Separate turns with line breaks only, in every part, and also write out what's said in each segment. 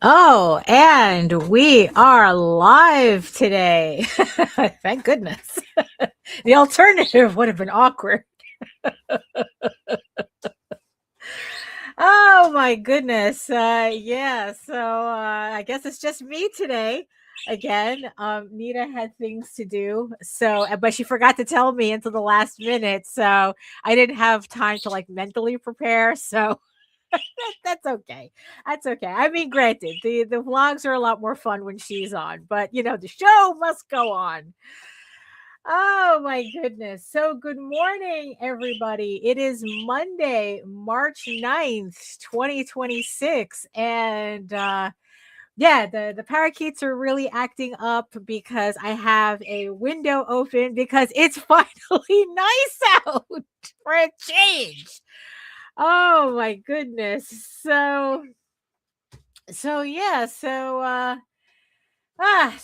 Oh, and we are live today. Thank goodness. The alternative would have been awkward. Oh my goodness. I guess it's just me today. Again, Nita had things to do, but she forgot to tell me until the last minute, so I didn't have time to like mentally prepare. So that's okay. That's okay. I mean, granted, the vlogs are a lot more fun when she's on, but the show must go on. Oh my goodness. So good morning, everybody. It is Monday, March 9th, 2026. And the parakeets are really acting up because I have a window open because it's finally nice out for a change. Oh my goodness. So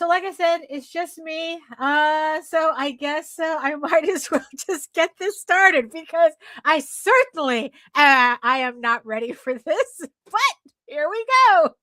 like I said, it's just me. So I guess I might as well just get this started because I certainly I am not ready for this. But here we go.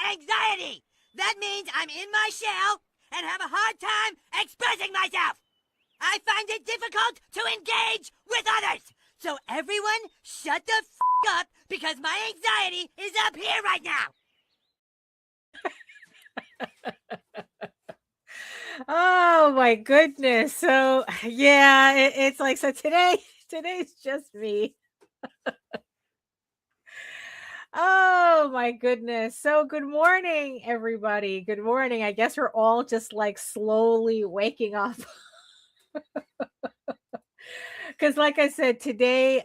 Anxiety! That means I'm in my shell and have a hard time expressing myself. I find it difficult to engage with others. So everyone shut the up because my anxiety is up here right now.
Oh my goodness. So yeah, it's like so today's just me. Oh my goodness. So good morning, everybody. Good morning. I guess we're all just like slowly waking up. Cuz like I said, today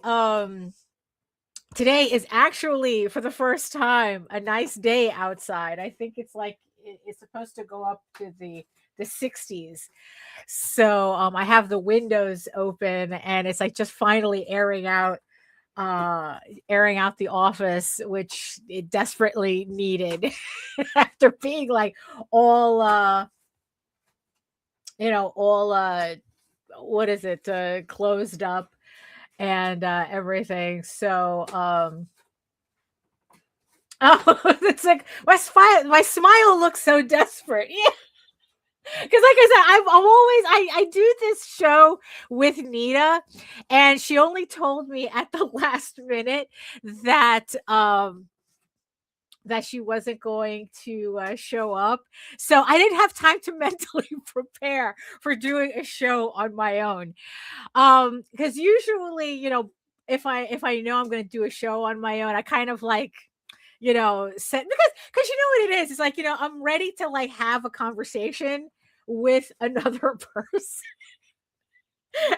is actually for the first time a nice day outside. I think it's supposed to go up to the 60s. So I have the windows open and it's like just finally airing out the office, which it desperately needed after being like all all what is it, closed up and everything. So oh, it's like my smile looks so desperate. Yeah. Because like I said, I'm always I do this show with Nita, and she only told me at the last minute that that she wasn't going to show up. So I didn't have time to mentally prepare for doing a show on my own. Because usually, if I know I'm going to do a show on my own, I kind of like set because you know what it is. It's like I'm ready to like have a conversation with another person.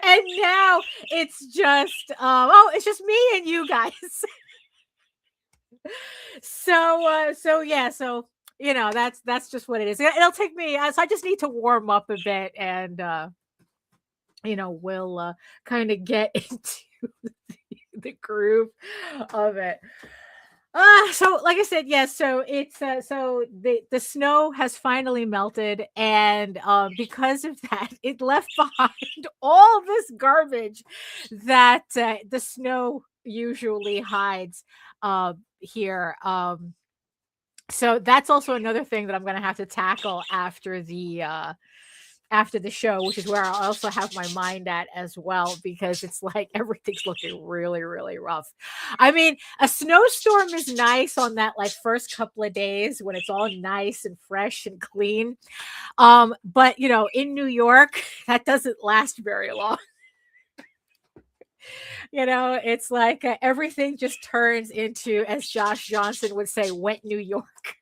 And now it's just it's just me and you guys. So that's just what it is. It'll take me so I just need to warm up a bit and we'll kind of get into the groove of it. So like I said, yes. So it's so the snow has finally melted, and because of that, it left behind all this garbage that the snow usually hides here. So that's also another thing that I'm going to have to tackle after the show, which is where I also have my mind at as well, because it's like everything's looking really, really rough. I mean, a snowstorm is nice on that like first couple of days when it's all nice and fresh and clean. But in New York, that doesn't last very long. It's like everything just turns into, as Josh Johnson would say, wet New York.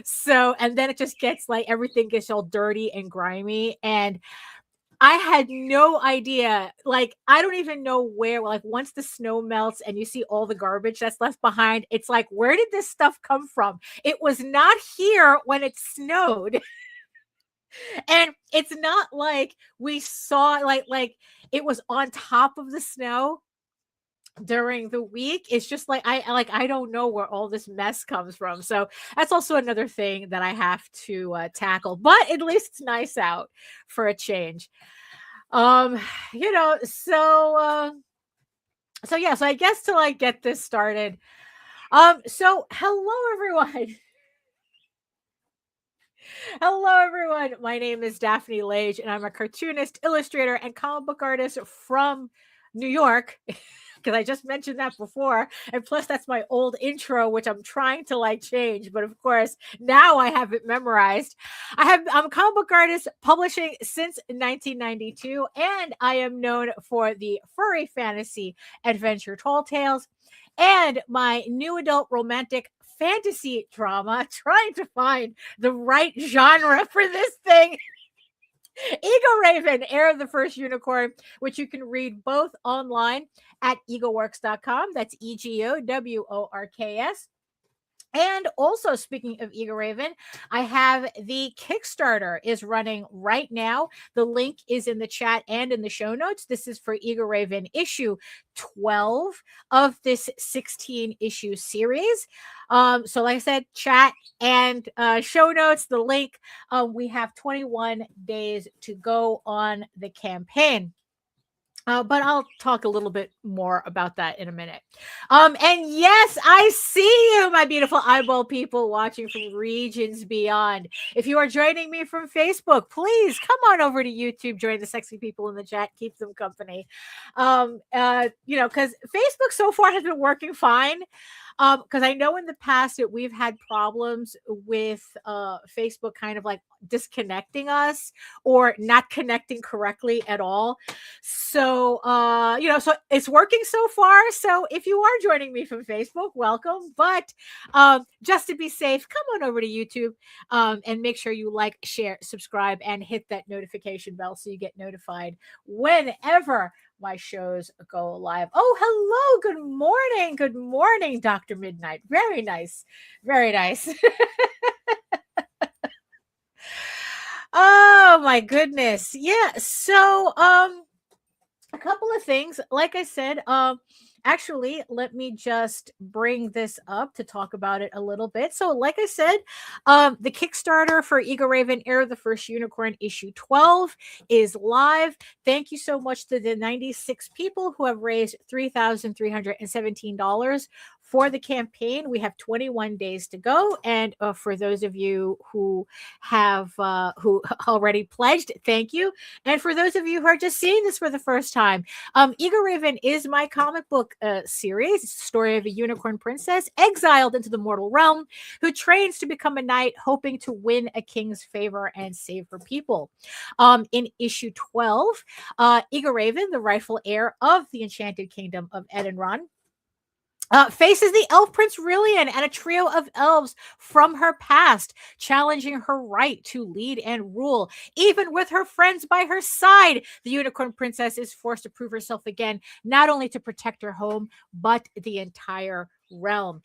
So, and then it just gets like everything gets all dirty and grimy. And I had no idea. Like, I don't even know where, like, once the snow melts and you see all the garbage that's left behind, it's like, where did this stuff come from? It was not here when it snowed. And it's not like we saw, like it was on top of the snow during the week. It's just like I don't know where all this mess comes from. So that's also another thing that I have to tackle. But at least it's nice out for a change. You know, so yeah, so I guess to like get this started. So hello everyone. Hello everyone. My name is Daphne Lage, and I'm a cartoonist, illustrator, and comic book artist from New York. Because I just mentioned that before. And plus, that's my old intro, which I'm trying to like change. But of course, now I have it memorized. I'm a comic book artist publishing since 1992, and I am known for the furry fantasy adventure Tall Tales and my new adult romantic fantasy drama, trying to find the right genre for this thing. Ego Raven, Heir of the First Unicorn, which you can read both online at egoworks.com. That's EGOWORKS. And also, speaking of Ego Raven, I have the Kickstarter is running right now. The link is in the chat and in the show notes. This is for Ego Raven issue 12 of this 16 issue series. So like I said, chat and show notes, the link. We have 21 days to go on the campaign. But I'll talk a little bit more about that in a minute. And yes, I see you, my beautiful eyeball people watching from regions beyond. If you are joining me from Facebook, please come on over to YouTube, join the sexy people in the chat, keep them company. You know, because Facebook so far has been working fine. Because I know in the past that we've had problems with Facebook kind of like disconnecting us or not connecting correctly at all. So you know, so it's working so far. So if you are joining me from Facebook, welcome. But just to be safe, come on over to YouTube and make sure you like, share, subscribe, and hit that notification bell so you get notified whenever my shows go live. Oh, hello. Good morning, Dr. Midnight. Very nice. Very nice. Oh my goodness. Yeah. So a couple of things. Like I said, actually, let me just bring this up to talk about it a little bit. So, like I said, the Kickstarter for Ego Raven, Heir of the First Unicorn, issue 12 is live. Thank you so much to the 96 people who have raised $3,317 for the campaign. We have 21 days to go. And for those of you who have who already pledged, thank you. And for those of you who are just seeing this for the first time, Ego Raven is my comic book series. It's the story of a unicorn princess exiled into the mortal realm who trains to become a knight, hoping to win a king's favor and save her people. In issue 12, Ego Raven, the rightful heir of the enchanted kingdom of Edenron, faces the elf prince Rillian and a trio of elves from her past, challenging her right to lead and rule. Even with her friends by her side, the unicorn princess is forced to prove herself again, not only to protect her home, but the entire realm.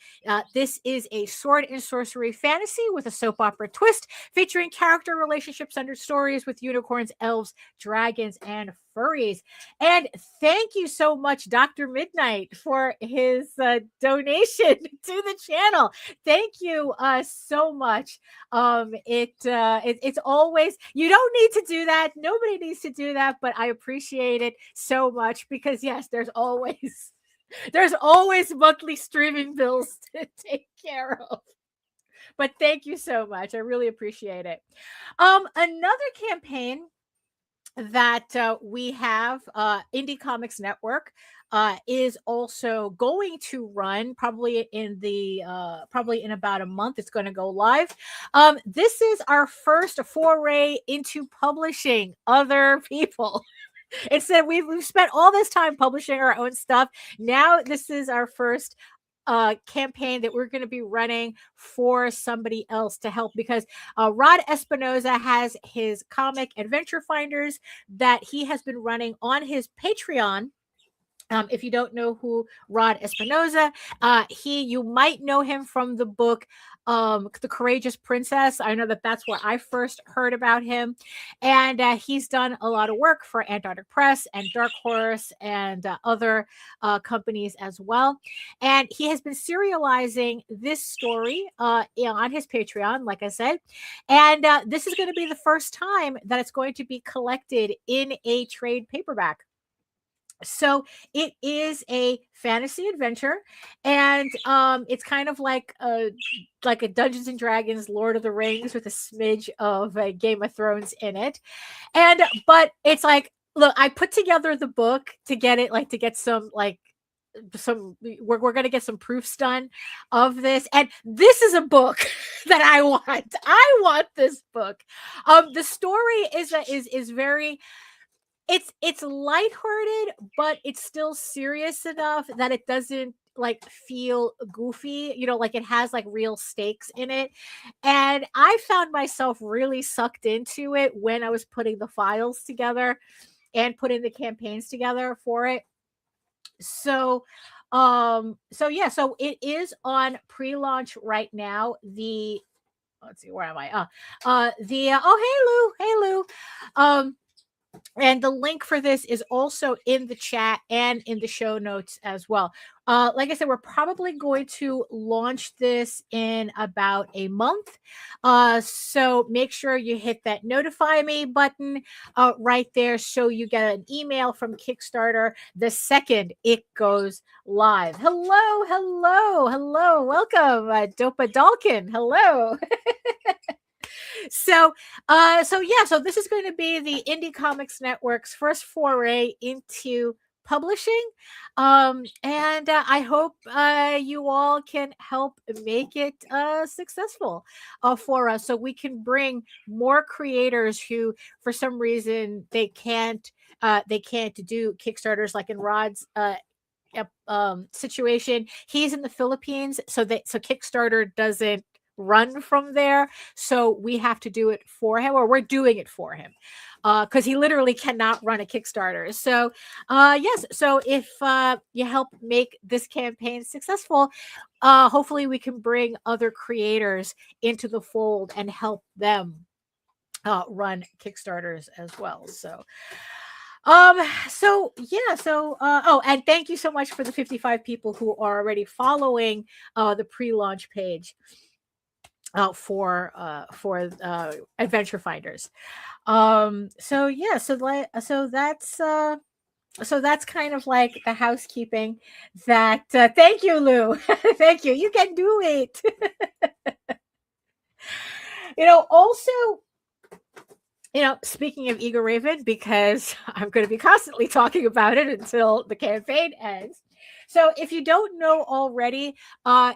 This is a sword and sorcery fantasy with a soap opera twist, featuring character relationships under stories with unicorns, elves, dragons, and furries. And thank you so much, Dr. Midnight, for his donation to the channel. Thank you so much. It's always, you don't need to do that. Nobody needs to do that, but I appreciate it so much because yes, there's always monthly streaming bills to take care of. But thank you so much. I really appreciate it. Another campaign that we have, Indie Comics Network, is also going to run probably in about a month. It's going to go live. This is our first foray into publishing other people. Instead, we've spent all this time publishing our own stuff. Now this is our first campaign that we're going to be running for somebody else to help, because Rod Espinoza has his comic Adventure Finders that he has been running on his Patreon. If you don't know who Rod Espinoza, you might know him from the book The Courageous Princess. I know that that's where I first heard about him, and he's done a lot of work for Antarctic Press and Dark Horse and other companies as well. And he has been serializing this story on his Patreon, like I said, and this is going to be the first time that it's going to be collected in a trade paperback. So it is a fantasy adventure, and it's kind of like a Dungeons and Dragons, Lord of the Rings with a smidge of Game of Thrones in it. And but it's like, look, I put together the book to get it, like to get some we're going to get some proofs done of this, and this is a book that I want this book. The story is very, it's lighthearted, but it's still serious enough that it doesn't like feel goofy, like it has like real stakes in it. And I found myself really sucked into it when I was putting the files together and putting the campaigns together for it. So yeah, so it is on pre-launch right now. Let's see, where am I? Oh, hey Lou. And the link for this is also in the chat and in the show notes as well. Like I said, we're probably going to launch this in about a month. So make sure you hit that notify me button right there, so you get an email from Kickstarter the second it goes live. Hello. Welcome, Dopa Dalkin. Hello. So this is going to be the Indie Comics Network's first foray into publishing, and I hope you all can help make it successful for us, so we can bring more creators who, for some reason, they can't do Kickstarters, like in Rod's situation. He's in the Philippines, so Kickstarter doesn't run from there, so we have to do it for him, or we're doing it for him, because he literally cannot run a Kickstarter. So yes, so if you help make this campaign successful, hopefully we can bring other creators into the fold and help them run Kickstarters as well. And thank you so much for the 55 people who are already following the pre-launch page for Adventure Finders. So that's kind of like the housekeeping that thank you, Lou. Thank you. You can do it. Also, speaking of Eager Raven, because I'm going to be constantly talking about it until the campaign ends. So if you don't know already,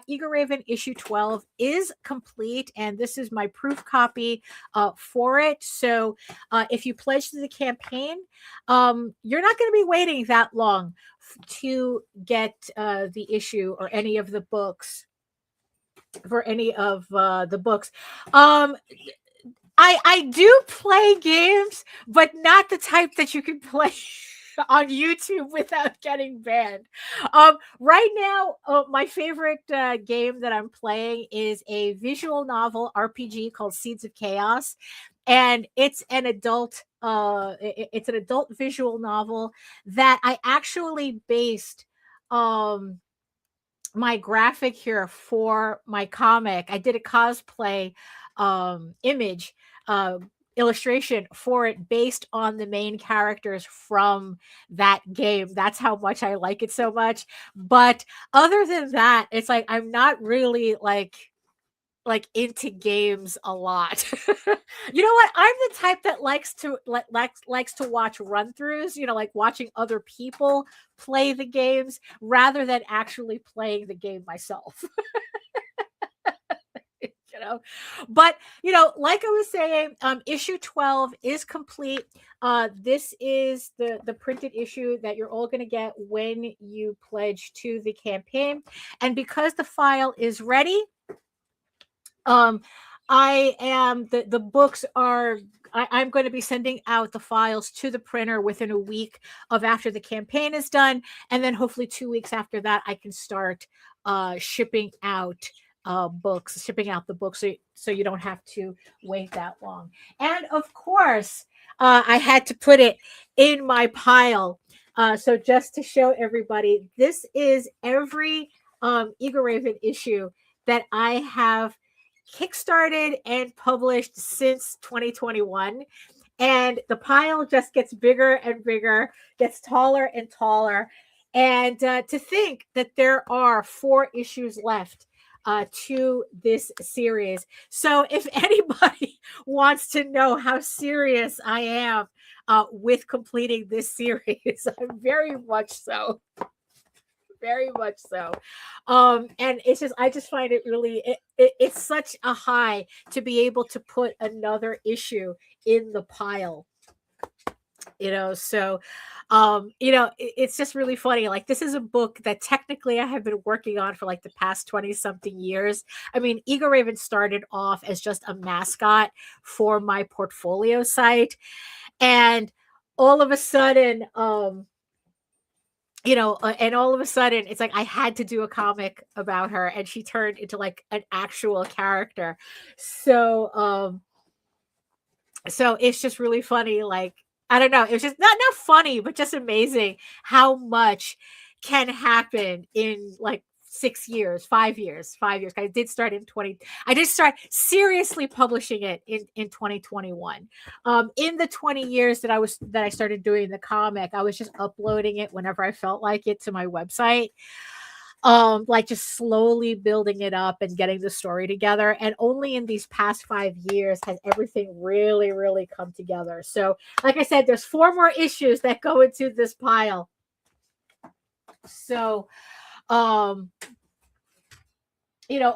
Eager Raven issue 12 is complete, and this is my proof copy for it. So if you pledge to the campaign, you're not going to be waiting that long to get the issue or any of the books, for any of the books. I do play games, but not the type that you can play on YouTube without getting banned. Right now, my favorite game that I'm playing is a visual novel RPG called Seeds of Chaos, and it's an adult visual novel that I actually based my graphic here for my comic. I did a cosplay image illustration for it based on the main characters from that game. That's how much I like it so much. But other than that, it's like I'm not really like into games a lot. You know what? I'm the type that likes to watch run-throughs, like watching other people play the games rather than actually playing the game myself. But like I was saying, issue 12 is complete. This is the printed issue that you're all going to get when you pledge to the campaign. And because the file is ready, I am the books are I'm going to be sending out the files to the printer within a week of after the campaign is done, and then hopefully 2 weeks after that I can start shipping out the books, so you don't have to wait that long. And of course, I had to put it in my pile. So just to show everybody, this is every Eagle Raven issue that I have kickstarted and published since 2021, and the pile just gets bigger and bigger, gets taller and taller. And to think that there are 4 issues left to this series. So if anybody wants to know how serious I am with completing this series, I'm very much so. Very much so. And I just find it really, it's such a high to be able to put another issue in the pile, so it's just really funny. Like, this is a book that technically I have been working on for like the past 20 something years. I mean, Eagle Raven started off as just a mascot for my portfolio site, and all of a sudden, and all of a sudden it's like I had to do a comic about her, and she turned into like an actual character. So it's just really funny. Like, I don't know, it was just not funny, but just amazing how much can happen in like 6 years, 5 years. I did start seriously publishing it in 2021. In the 20 years that I started doing the comic, I was just uploading it whenever I felt like it to my website. Like just slowly building it up and getting the story together. And only in these past 5 years has everything really, really come together. So like I said, there's 4 more issues that go into this pile. So,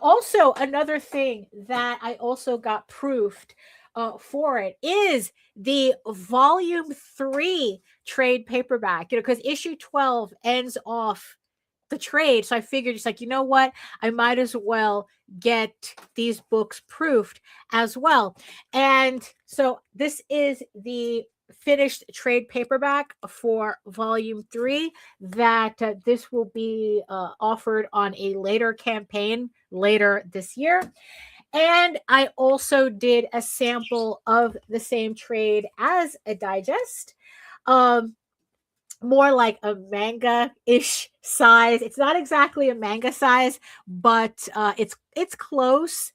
also another thing that I also got proofed for it is the volume 3 trade paperback, because issue 12 ends off the trade. So I figured, just like, you know what, I might as well get these books proofed as well. And so this is the finished trade paperback for volume 3 that this will be offered on a later campaign later this year. And I also did a sample of the same trade as a digest, more like a manga-ish size. It's not exactly a manga size, but it's close.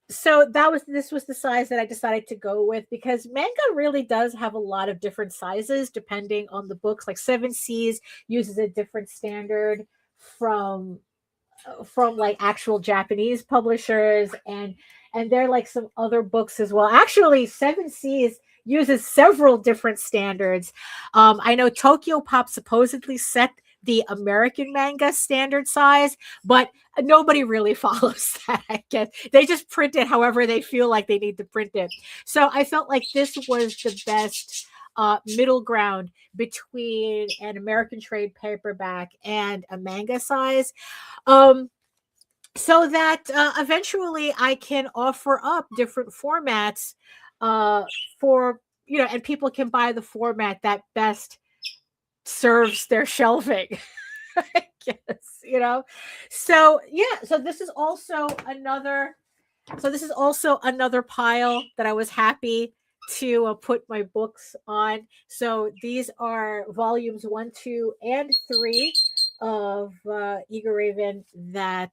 So this was the size that I decided to go with, because manga really does have a lot of different sizes depending on the books. Like 7 Seas uses a different standard from like actual Japanese publishers, and there are like some other books as well. Actually, 7 Seas uses several different standards. I know Tokyo Pop supposedly set the American manga standard size, but nobody really follows that. I guess they just print it however they feel like they need to print it. So I felt like this was the best middle ground between an American trade paperback and a manga size, so that eventually I can offer up different formats for, and people can buy the format that best serves their shelving. I guess, so yeah, so this is also another pile that I was happy to put my books on. So these are volumes 1, 2, and 3 of Eagle Raven that,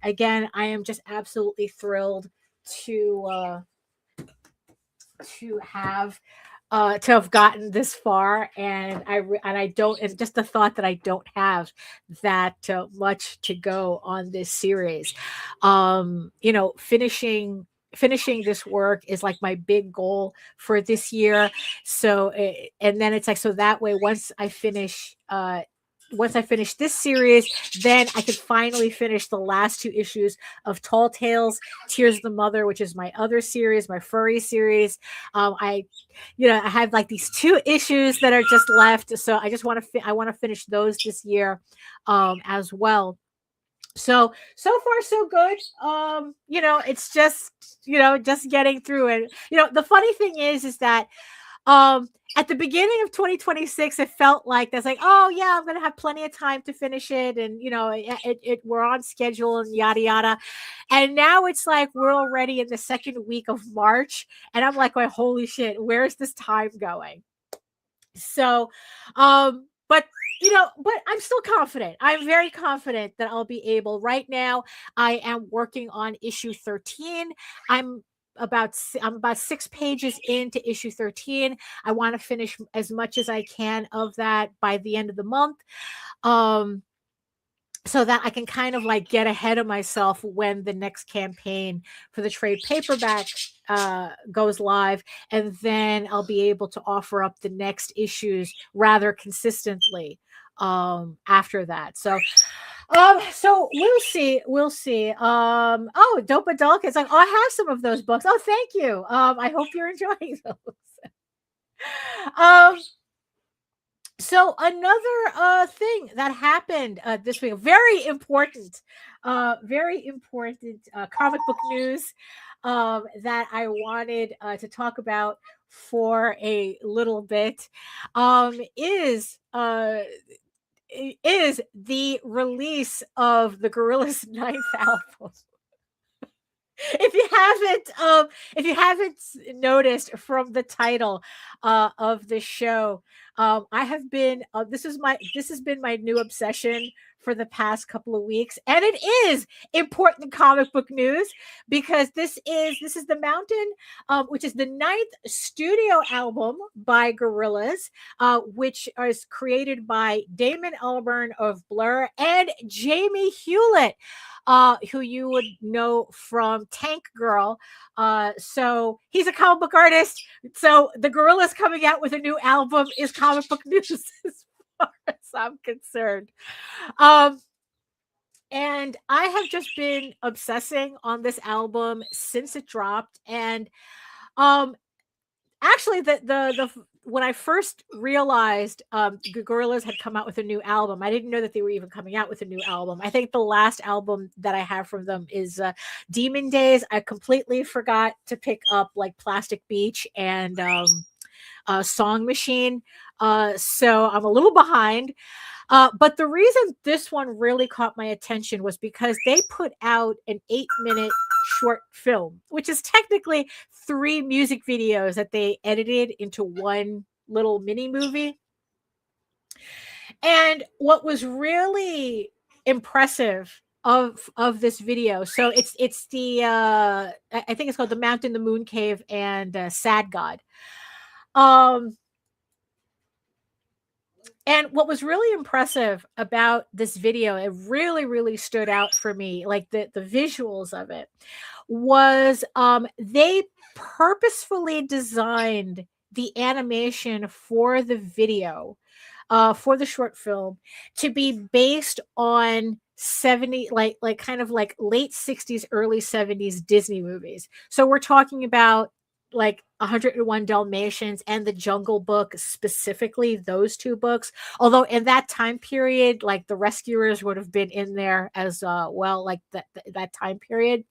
again, I am just absolutely thrilled to have gotten this far. And I don't, it's just the thought that I don't have that much to go on this series. Finishing this work is like my big goal for this year. So, and then it's like, so that way, once I finish once I finish this series, then I could finally finish the last 2 issues of Tall Tales, Tears of the Mother, which is my other series, my furry series. I have like these 2 issues that are just left, so I just want to I want to finish those this year, as well. So far so good. It's just just getting through it. The funny thing is that at the beginning of 2026, it felt like that's like, oh yeah, I'm gonna have plenty of time to finish it, and we're on schedule and yada yada. And now it's like we're already in the second week of March, and I'm like, well, holy shit, where's this time going? So, but I'm still confident. I'm very confident that I'll be able. Right now, I am working on issue 13. I'm about 6 pages into issue 13. I want to finish as much as I can of that by the end of the month. So that I can kind of like get ahead of myself when the next campaign for the trade paperback goes live, and then I'll be able to offer up the next issues rather consistently after that. So we'll see. Oh, Dope Adult, it's like, oh, I have some of those books. Oh, thank you. I hope you're enjoying those. So another thing that happened this week, very important comic book news that I wanted to talk about for a little bit, is the release of the Gorillaz 9th album. If you haven't noticed from the title of the show, I have been this has been my new obsession for the past couple of weeks, and it is important comic book news because this is the Mountain, which is the 9th studio album by Gorillaz, which is created by Damon Albarn of Blur and Jamie Hewlett, who you would know from Tank Girl. So he's a comic book artist. So the Gorillaz coming out with a new album is comic book news as far as I'm concerned. And I have just been obsessing on this album since it dropped. And actually, the when I first realized Gorillaz had come out with a new album, I didn't know that they were even coming out with a new album. I think the last album that I have from them is Demon Days. I completely forgot to pick up like Plastic Beach and Song Machine. So I'm a little behind. But the reason this one really caught my attention was because they put out an 8-minute short film, which is technically 3 music videos that they edited into one little mini movie. And what was really impressive of this video, so it's the I think it's called The Mountain, the Moon Cave, and Sad God. And what was really impressive about this video, it really, really stood out for me, like the visuals of it, was they purposefully designed the animation for the video, for the short film, to be based on 70 like kind of like late 60s, early 70s Disney movies. So we're talking about like 101 Dalmatians and The Jungle Book, specifically those 2 books. Although in that time period, like The Rescuers would have been in there as well, like that time period.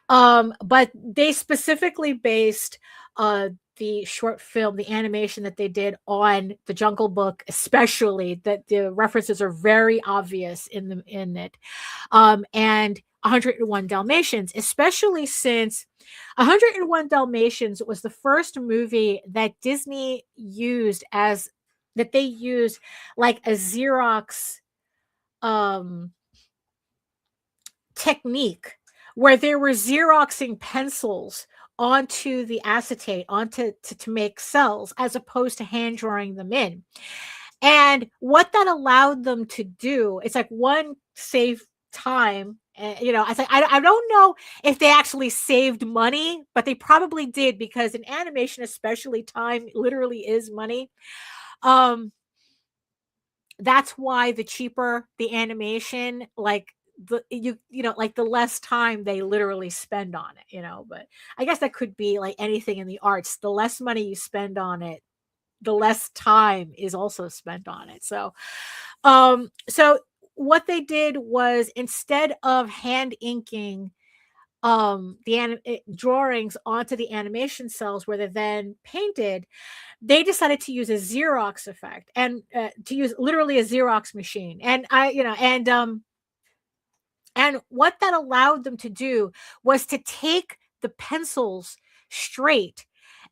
But they specifically based the short film, the animation that they did on The Jungle Book, especially, that the references are very obvious in it. And 101 Dalmatians, especially since 101 Dalmatians was the first movie that Disney used like a Xerox technique, where they were Xeroxing pencils onto the acetate, to make cells, as opposed to hand drawing them in. And what that allowed them to do, it's like, one, save time. I don't know if they actually saved money, but they probably did, because in animation, especially, time literally is money. that's why the cheaper the animation, like like the less time they literally spend on it, but I guess that could be like anything in the arts. The less money you spend on it, the less time is also spent on it. So what they did was, instead of hand inking drawings onto the animation cells where they're then painted, they decided to use a Xerox effect, and to use literally a Xerox machine. And what that allowed them to do was to take the pencils straight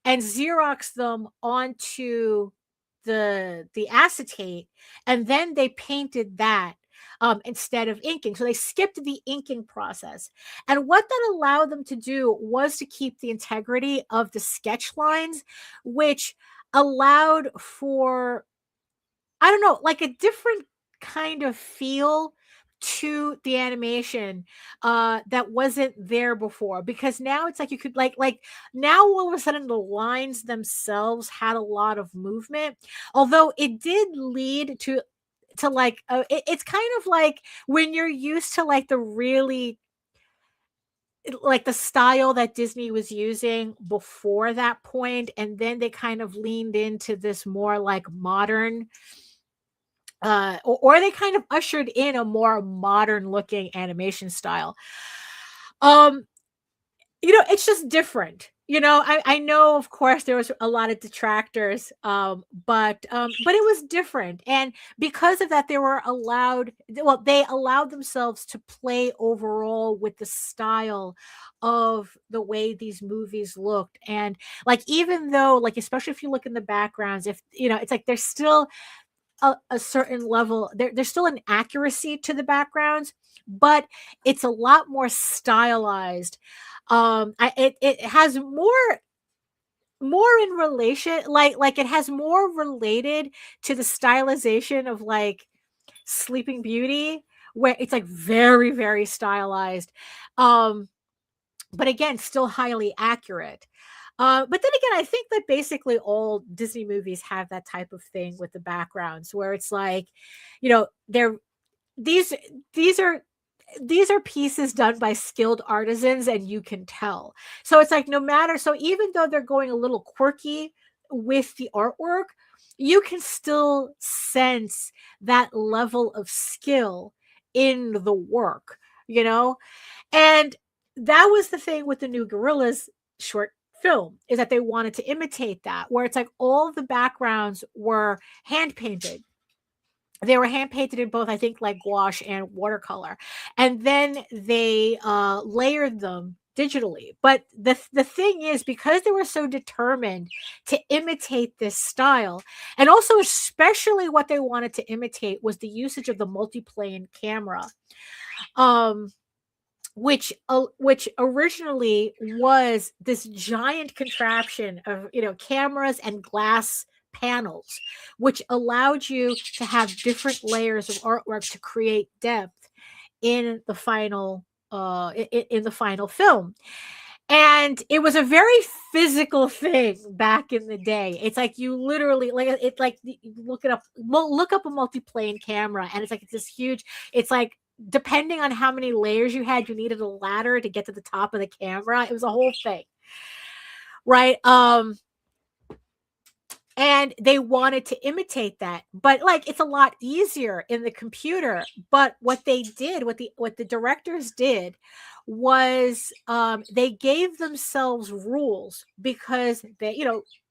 and Xerox them onto the acetate, and then they painted that instead of inking. So they skipped the inking process. And what that allowed them to do was to keep the integrity of the sketch lines, which allowed for, I don't know, like a different kind of feel to the animation that wasn't there before, because now it's like you could like now all of a sudden the lines themselves had a lot of movement, although it did lead to like it's kind of like when you're used to like the really like the style that Disney was using before that point, and then they kind of leaned into this more like modern or they kind of ushered in a more modern looking animation style. Um, it's just different. I know, of course, there was a lot of detractors, but it was different. And because of that, they allowed themselves to play overall with the style of the way these movies looked. And like, even though, like, especially if you look in the backgrounds, if it's like there's still a certain level, there's still an accuracy to the backgrounds, but it's a lot more stylized. It has more in relation, like it has more related to the stylization of like Sleeping Beauty, where it's like very, very stylized, but again, still highly accurate. But then again, I think that basically all Disney movies have that type of thing with the backgrounds, where it's like, they're these these are these are pieces done by skilled artisans, and you can tell. So it's like, no matter, so even though they're going a little quirky with the artwork, you can still sense that level of skill in the work, you know? And that was the thing with the new Gorillaz short film, is that they wanted to imitate that, where it's like all the backgrounds were hand painted. They were hand painted in both, I think, like gouache and watercolor, and then they layered them digitally. But the thing is, because they were so determined to imitate this style, and also especially what they wanted to imitate was the usage of the multiplane camera, um, which originally was this giant contraption of cameras and glass panels, which allowed you to have different layers of artwork to create depth in the final in the final film. And it was a very physical thing back in the day. It's like you literally, like, it's like you look up a multiplane camera, and it's this huge, it's like, depending on how many layers you had, you needed a ladder to get to the top of the camera. It was a whole thing, right? And they wanted to imitate that, but like, it's a lot easier in the computer. But what the directors did was, they gave themselves rules, because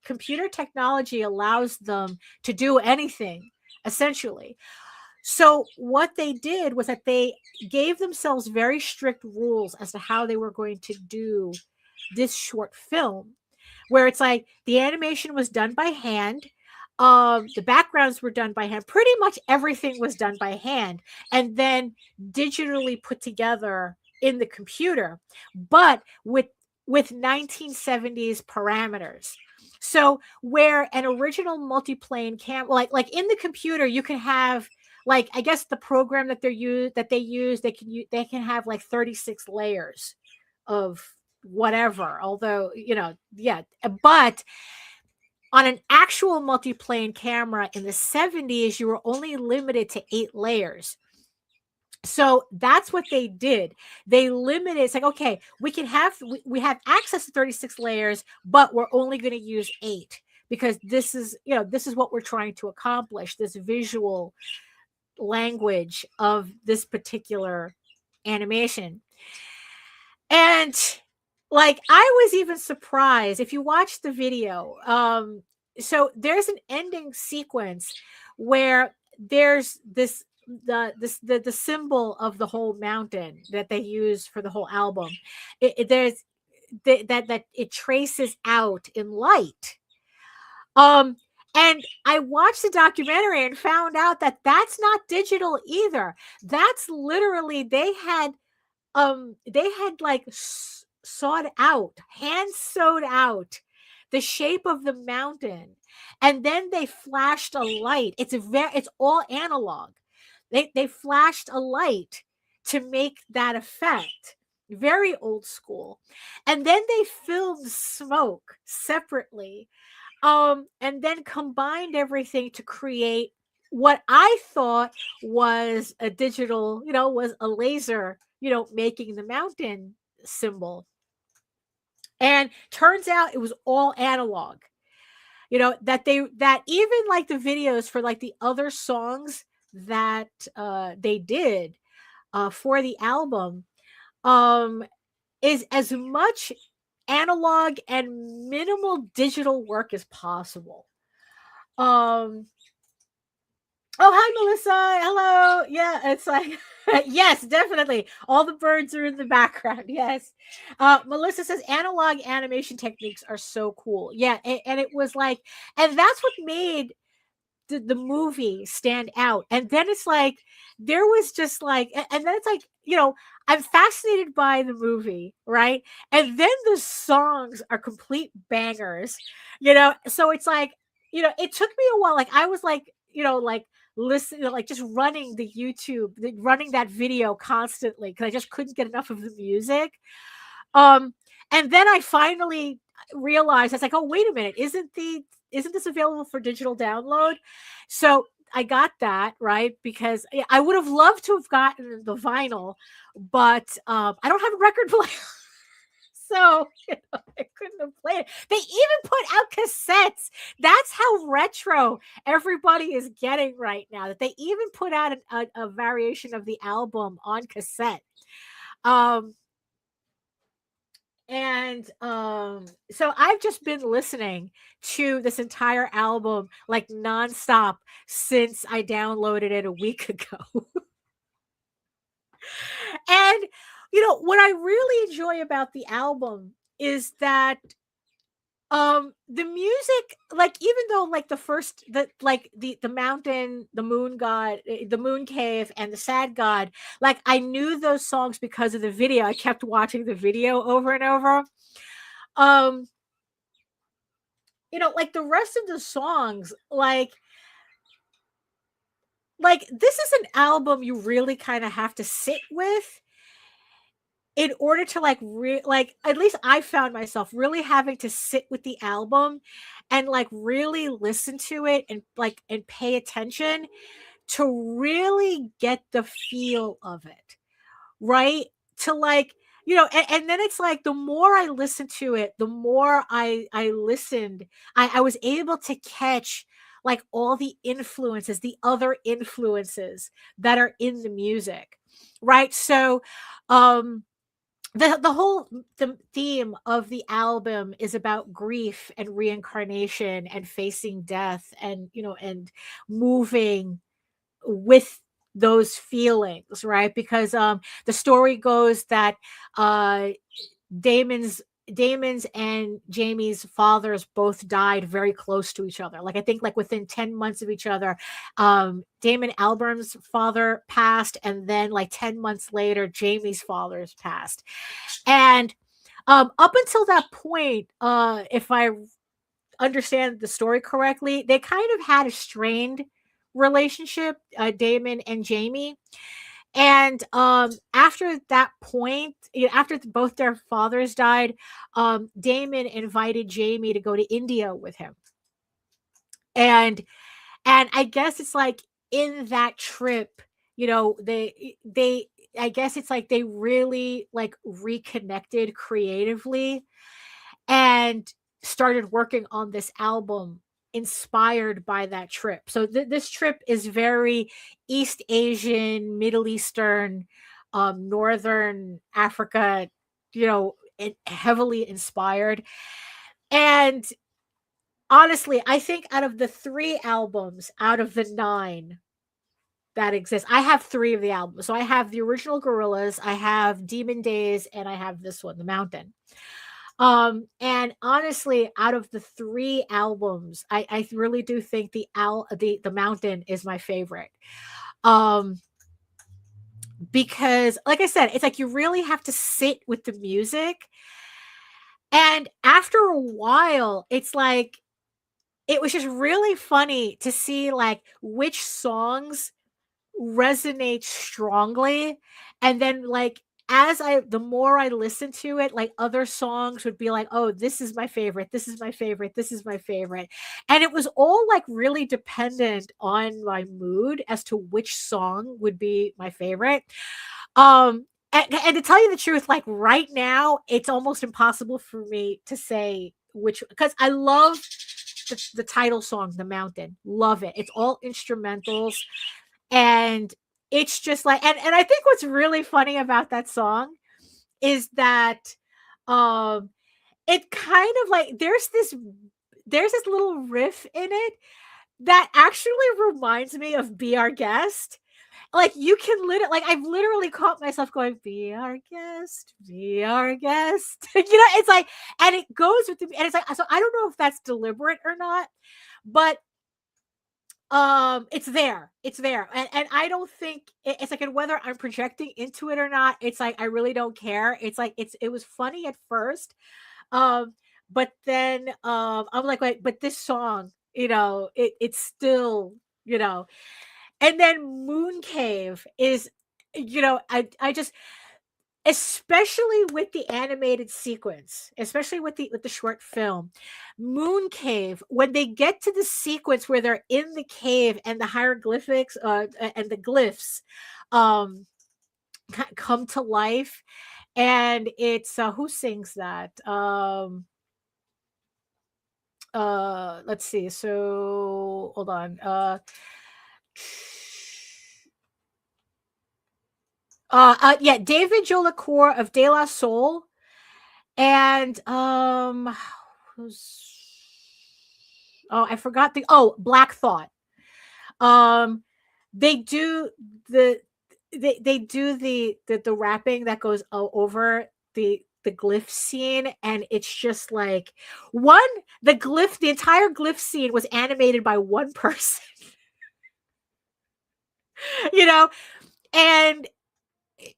computer technology allows them to do anything, essentially. So what they did was that they gave themselves very strict rules as to how they were going to do this short film, where it's like the animation was done by hand. The backgrounds were done by hand. Pretty much everything was done by hand, and then digitally put together in the computer, but with 1970s parameters. So where an original multiplane like in the computer, you can have, like, I guess the program that they use, they can have like 36 layers of whatever. Although, yeah, but On an actual multiplane camera in the 70s, you were only limited to 8 layers. So that's what they did. They limited. It's like, okay, we have access to 36 layers, but we're only going to use 8 because this is what we're trying to accomplish, this visual language of this particular animation. And like, I was even surprised if you watch the video. So there's an ending sequence where there's the symbol of the whole mountain that they use for the whole album. There's that it traces out in light. And I watched the documentary and found out that that's not digital either. That's literally they had like hand sewed out the shape of the mountain, and then they flashed a light. It's all analog. They flashed a light to make that effect. Very old school. And then they filmed smoke separately. And then combined everything to create what I thought was a digital, was a laser, making the mountain symbol. And turns out it was all analog. That even like the videos for like the other songs that they did for the album is as much analog and minimal digital work as possible. Oh, hi, Melissa. Hello. Yeah, it's like, yes, definitely. All the birds are in the background. Yes. Melissa says analog animation techniques are so cool. Yeah. And it was like, and that's what made the movie stand out. And then it's like, there was just like, and then it's like, I'm fascinated by the movie, right? And then the songs are complete bangers, so it's like, it took me a while. Like, I was like, like listening, like just running the YouTube, running that video constantly because I just couldn't get enough of the music. And then I finally realized, I was like, oh, wait a minute, isn't this available for digital download? So I got that, right? Because I would have loved to have gotten the vinyl, but I don't have a record player. So I couldn't have played it. They even put out cassettes. That's how retro everybody is getting right now, that they even put out a variation of the album on cassette. So I've just been listening to this entire album like nonstop since I downloaded it a week ago. And what I really enjoy about the album is that the music, like, even though like the mountain, the moon god, the moon cave, and the sad god, like, I knew those songs because of the video. I kept watching the video over and over. Like the rest of the songs, like this is an album you really kind of have to sit with in order to like at least I found myself really having to sit with the album and like really listen to it and pay attention to really get the feel of it, right? To like, and then it's like the more I listened to it, the more I listened, I was able to catch like all the influences, the other influences that are in the music, right? So the theme of the album is about grief and reincarnation and facing death and and moving with those feelings, right? Because the story goes that Damon's and Jamie's fathers both died very close to each other. Like, I think like within 10 months of each other. Damon Albarn's father passed, and then like 10 months later, Jamie's father's passed. And up until that point, if I understand the story correctly, they kind of had a strained relationship, Damon and Jamie. And after that point, after both their fathers died, Damon invited Jamie to go to India with him. And I guess it's like in that trip, they I guess it's like they really like reconnected creatively and started working on this album inspired by that trip. So this trip is very East Asian, Middle Eastern, Northern Africa, heavily inspired. And honestly, I think out of the 3 albums out of the 9 that exist, I have 3 of the albums. So I have the original Gorillaz, I have Demon Days, and I have this one, The Mountain. And honestly, out of the 3 albums, I really do think the Mountain is my favorite. Um, because like I said, it's like you really have to sit with the music. And after a while, it's like it was just really funny to see like which songs resonate strongly. And then like the more I listened to it, like other songs would be like, oh, this is my favorite, this is my favorite, this is my favorite. And it was all like really dependent on my mood as to which song would be my favorite. And to tell you the truth, like right now, it's almost impossible for me to say which, because I love the title song, The Mountain. Love it. It's all instrumentals. And it's just like, and I think what's really funny about that song is that it kind of like there's this little riff in it that actually reminds me of Be Our Guest. Like you can like I've literally caught myself going, be our guest, be our guest. It's like, and it goes with and it's like, so I don't know if that's deliberate or not, but it's there. And I don't think it's like, and whether I'm projecting into it or not, it's like I really don't care. It's like it was funny at first. Um, but then I'm like, wait, but this song, it's still, and then Moon Cave is, I just, especially with the animated sequence, especially with the short film, Moon Cave, when they get to the sequence where they're in the cave and the hieroglyphics and the glyphs come to life, and it's who sings that? Let's see. So hold on. Yeah, David Jolicoeur of De La Soul, and who's, I forgot Black Thought. They do they do the rapping that goes over the glyph scene, and it's just like the entire glyph scene was animated by one person. you know and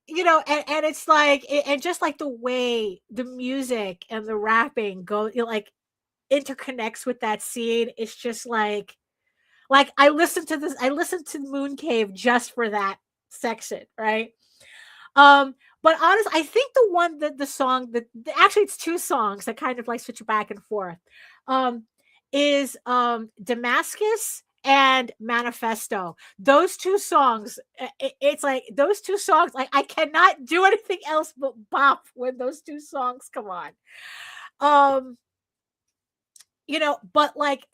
and it's like, and just like the way the music and the rapping go, like interconnects with that scene, it's just like I listened to Moon Cave just for that section, right? But honestly, I think the song that actually it's 2 songs that kind of like switch back and forth. Is Damascus and Manifesto. Those 2 songs, it's like those 2 songs, like I cannot do anything else but bop when those 2 songs come on. But like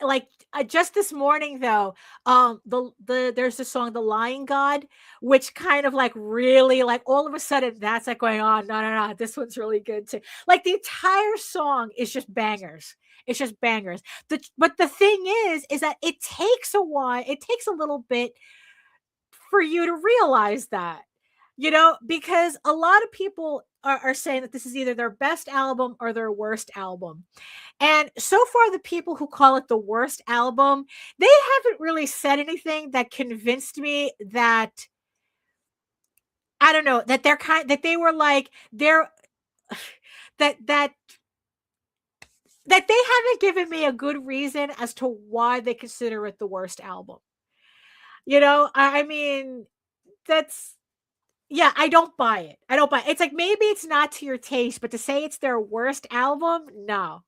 just this morning though, there's the song The Lying God, which kind of like really like all of a sudden that's like going on, no, this one's really good too. Like the entire song is just bangers. It's just bangers. But the thing is that it takes a while, it takes a little bit for you to realize that, because a lot of people are saying that this is either their best album or their worst album. And so far, the people who call it the worst album, they haven't really said anything that convinced me that, I don't know, that that they were like, that they haven't given me a good reason as to why they consider it the worst album. I mean, that's, yeah, I don't buy it. It's like, maybe it's not to your taste, but to say it's their worst album, no.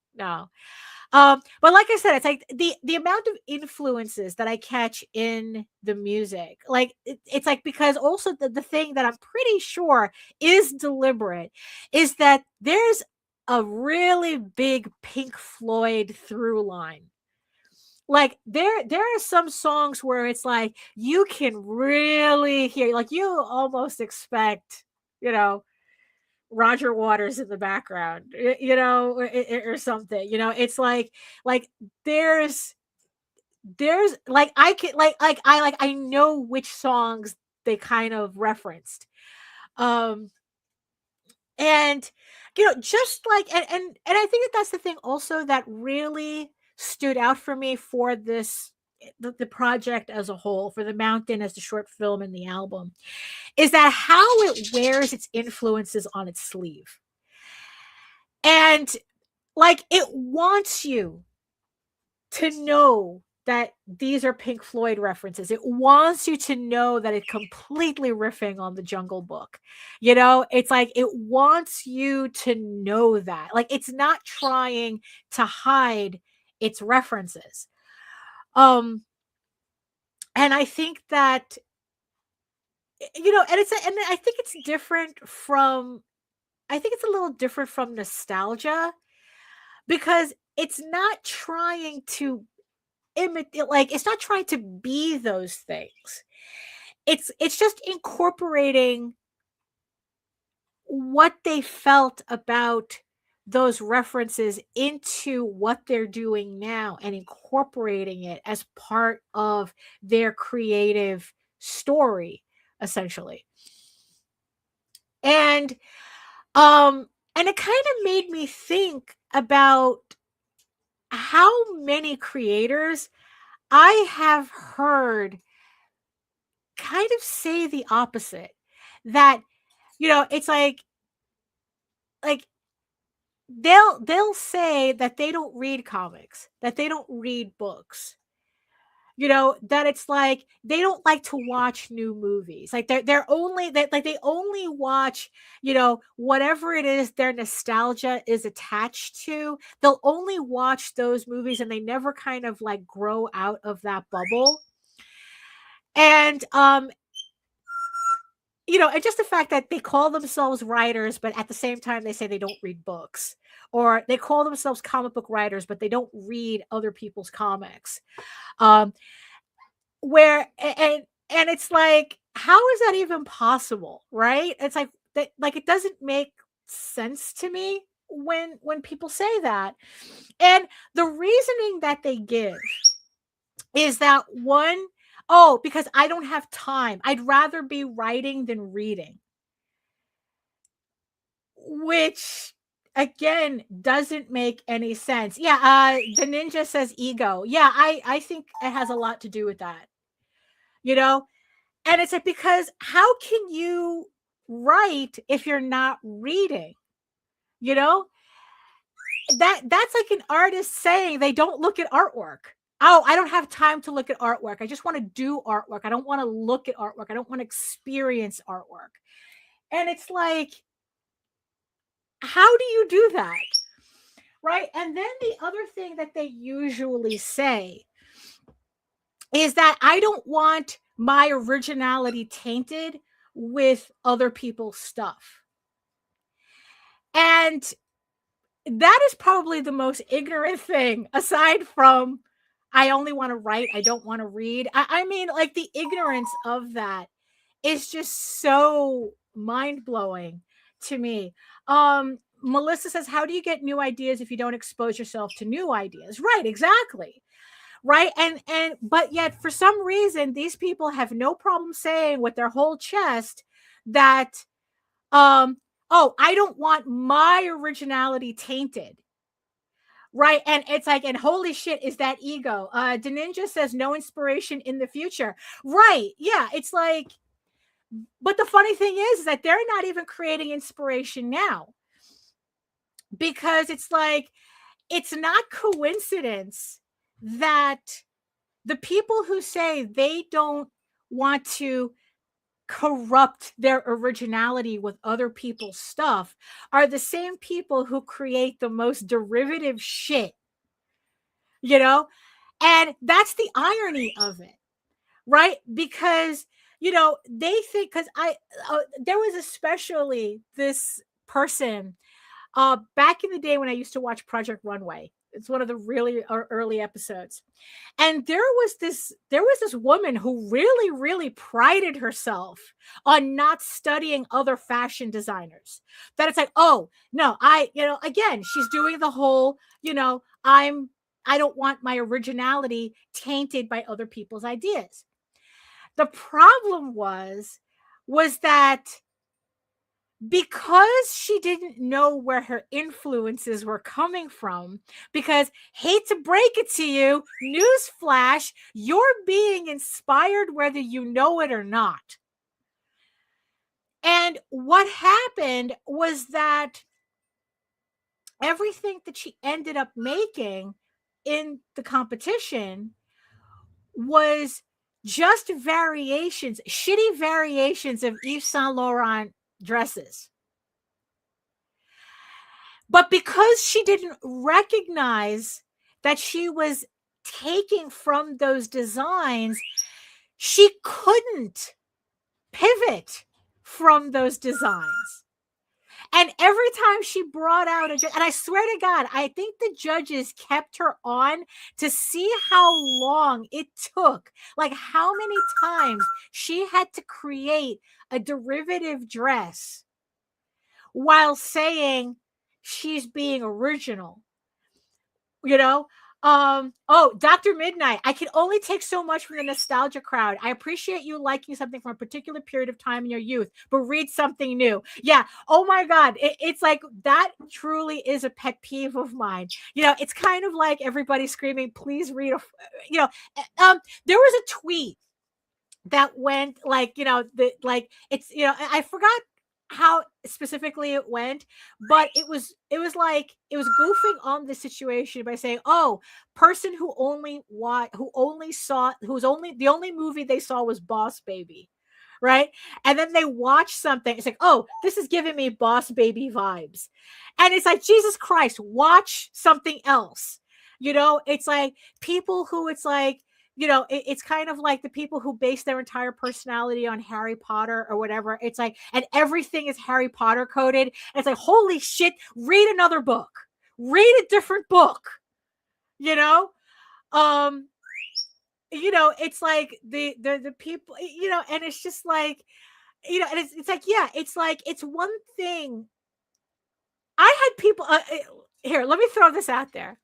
But like I said, it's like the amount of influences that I catch in the music, like it's like, because also the thing that I'm pretty sure is deliberate is that there's a really big Pink Floyd through line. Like there are some songs where it's like you can really hear, like you almost expect, you know, Roger Waters in the background, you know, or something. You know, it's like there's like I can like I know which songs they kind of referenced. Um and you know, just like and I think that that's the thing also that really stood out for me for this, the project as a whole, for the Mountain as the short film and the album, is that how it wears its influences on its sleeve. And like it wants you to know that these are Pink Floyd references. It wants you to know that it's completely riffing on the Jungle Book. You know, it's like it wants you to know that. Like it's not trying to hide its references. Um and I think that, you know, and and I think it's different from, I think it's a little different from nostalgia, because it's not trying to imitate, like it's not trying to be those things. It's just incorporating what they felt about those references into what they're doing now and incorporating it as part of their creative story, essentially. And and it kind of made me think about how many creators I have heard kind of say the opposite. That, you know, it's like they'll say that they don't read comics, that they don't read books. You know, that it's like they don't like to watch new movies. Like they're only that, like they only watch, you know, whatever it is their nostalgia is attached to. They'll only watch those movies and they never kind of like grow out of that bubble. And you know, and just the fact that they call themselves writers, but at the same time they say they don't read books, or they call themselves comic book writers, but they don't read other people's comics. Um, where and it's like, how is that even possible, right? It's like that, like it doesn't make sense to me when people say that. And the reasoning that they give is that, one, oh, because I don't have time. I'd rather be writing than reading. Which again doesn't make any sense. Yeah, the ninja says ego. Yeah, I think it has a lot to do with that. You know? And it's like, because how can you write if you're not reading? You know? That's like an artist saying they don't look at artwork. Oh, I don't have time to look at artwork. I just want to do artwork. I don't want to look at artwork. I don't want to experience artwork. And it's like, how do you do that? Right? And then the other thing that they usually say is that I don't want my originality tainted with other people's stuff. And that is probably the most ignorant thing, aside from I only want to write, I don't want to read. I mean, like the ignorance of that is just so mind-blowing to me. Melissa says, how do you get new ideas if you don't expose yourself to new ideas? Right, exactly. Right. And but yet for some reason these people have no problem saying with their whole chest that oh, I don't want my originality tainted. Right. And it's like, and holy shit, is that ego? Deninja says no inspiration in the future. Right. Yeah. It's like, but the funny thing is that they're not even creating inspiration now, because it's like, it's not coincidence that the people who say they don't want to corrupt their originality with other people's stuff are the same people who create the most derivative shit you know? And that's the irony of it, right? Because, they think, because there was especially this person back in the day when I used to watch Project Runway. It's one of the really early episodes. And there was this woman who really, really prided herself on not studying other fashion designers. That it's like, oh no, again, she's doing the whole, I don't want my originality tainted by other people's ideas. The problem was that because she didn't know where her influences were coming from, because hate to break it to you, newsflash, you're being inspired whether you know it or not. And what happened was that everything that she ended up making in the competition was just variations, shitty variations of Yves Saint Laurent dresses. But because she didn't recognize that she was taking from those designs, she couldn't pivot from those designs. And every time she brought out and I swear to God, I think the judges kept her on to see how long it took, like how many times she had to create a derivative dress while saying she's being original, Dr. Midnight, I can only take so much from the nostalgia crowd. I appreciate you liking something from a particular period of time in your youth, but read something new. Yeah. Oh my God. It's like, that truly is a pet peeve of mine. It's kind of like everybody screaming, please read there was a tweet that went I forgot how specifically it went, but it was goofing on the situation by saying, oh, person who the only movie they saw was Boss Baby, right? And then they watch something, it's like, oh, this is giving me Boss Baby vibes. And it's like, Jesus Christ, watch something else. It's like people who it's like, it's kind of like the people who base their entire personality on Harry Potter or whatever. It's like, and everything is Harry Potter coded. It's like, holy shit, read another book, read a different book, it's like the people, and it's just like, and it's like, yeah, it's like, it's one thing. I had people, here, let me throw this out there.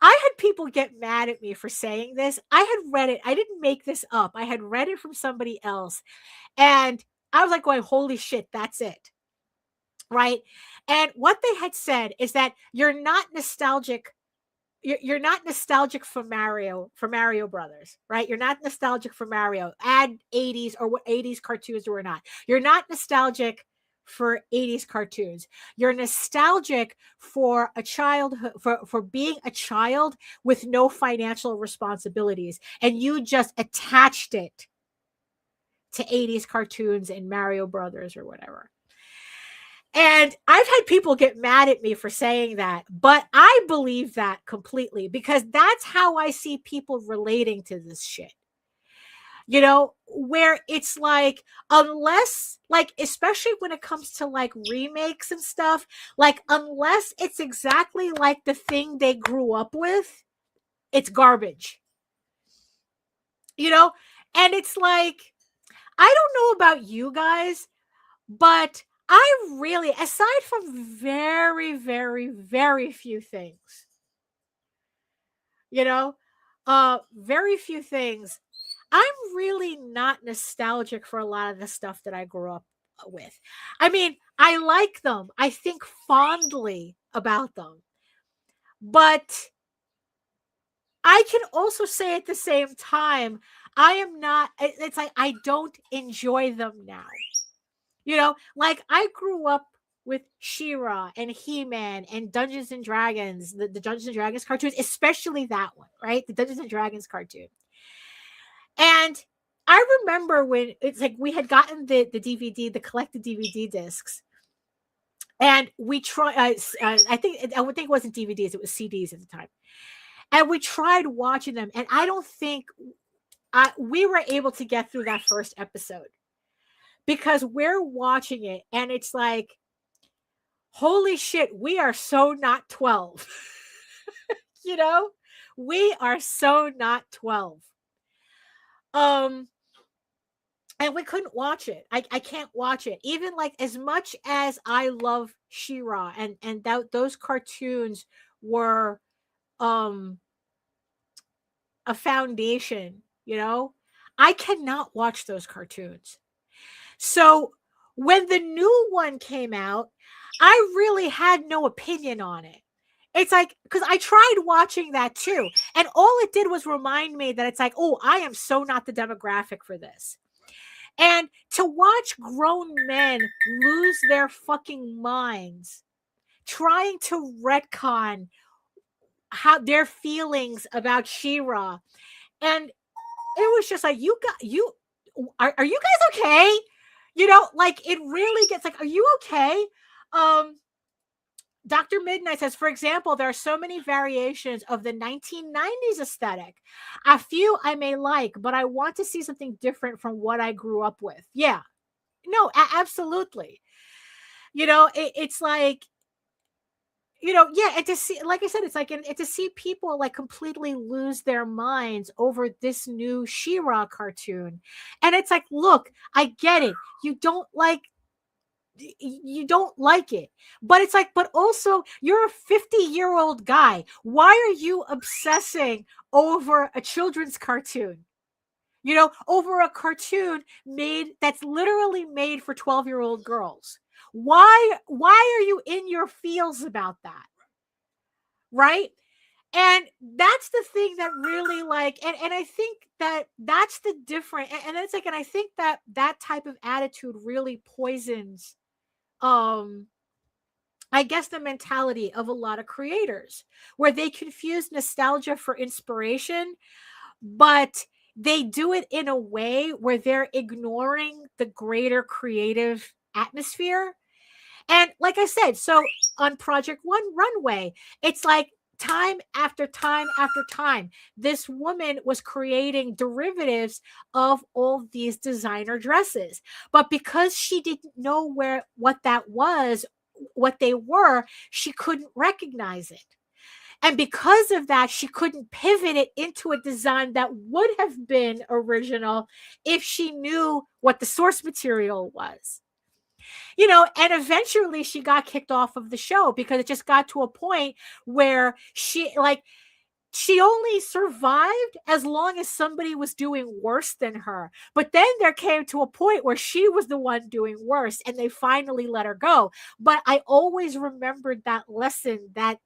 I had people get mad at me for saying this. I had read it. I didn't make this up. I had read it from somebody else. And I was like going, holy shit, that's it. Right. And what they had said is that you're not nostalgic. You're not nostalgic for Mario Brothers, right? You're not nostalgic for Mario. Add 80s or what 80s cartoons or not. You're not nostalgic for 80s cartoons. You're nostalgic for a childhood, for being a child with no financial responsibilities, and you just attached it to 80s cartoons and Mario Brothers or whatever. And I've had people get mad at me for saying that, but I believe that completely, because that's how I see people relating to this shit. Where it's like, unless, like, especially when it comes to like remakes and stuff, like, unless it's exactly like the thing they grew up with, it's garbage. And it's like, I don't know about you guys, but I really, aside from very, very, very few things, very few things, I'm really not nostalgic for a lot of the stuff that I grew up with. I mean, I like them. I think fondly about them. But I can also say at the same time, I am not, it's like, I don't enjoy them now. Like, I grew up with She-Ra and He-Man and Dungeons and Dragons, the Dungeons and Dragons cartoons, especially that one, right? The Dungeons and Dragons cartoon. And I remember when it's like we had gotten the DVD, the collected DVD discs, and we tried. I would think it wasn't DVDs; it was CDs at the time. And we tried watching them, and I don't think we were able to get through that first episode because we're watching it and it's like, holy shit, we are so not 12. You know, we are so not 12. And we couldn't watch it. I can't watch it. Even like as much as I love She-Ra and those cartoons were a foundation, you know, I cannot watch those cartoons. So when the new one came out, I really had no opinion on it. It's like, because I tried watching that too. And all it did was remind me that it's like, oh, I am so not the demographic for this. And to watch grown men lose their fucking minds trying to retcon how their feelings about She-Ra. And it was just like, are you guys okay? You know, like it really gets like, are you okay? Dr. Midnight says, for example, there are so many variations of the 1990s aesthetic. A few I may like, but I want to see something different from what I grew up with. Yeah, no, absolutely. You know, it's like, you know, yeah, and to see, like I said, it's like, and to see people like completely lose their minds over this new She-Ra cartoon. And it's like, look, I get it. You don't like it, but it's like, but also you're a 50-year-old guy. Why are you obsessing over a children's cartoon, you know, over a cartoon that's literally made for 12-year-old girls? Why are you in your feels about that, right? And that's the thing that really like, and I think that's the difference. And it's like, and I think that type of attitude really poisons I guess the mentality of a lot of creators, where they confuse nostalgia for inspiration, but they do it in a way where they're ignoring the greater creative atmosphere. And like I said, so on Project One Runway, it's like time after time after time, this woman was creating derivatives of all these designer dresses. But because she didn't know what they were, she couldn't recognize it. And because of that, she couldn't pivot it into a design that would have been original if she knew what the source material was. You know, and eventually she got kicked off of the show because it just got to a point where she only survived as long as somebody was doing worse than her. But then there came to a point where she was the one doing worse and they finally let her go. But I always remembered that lesson that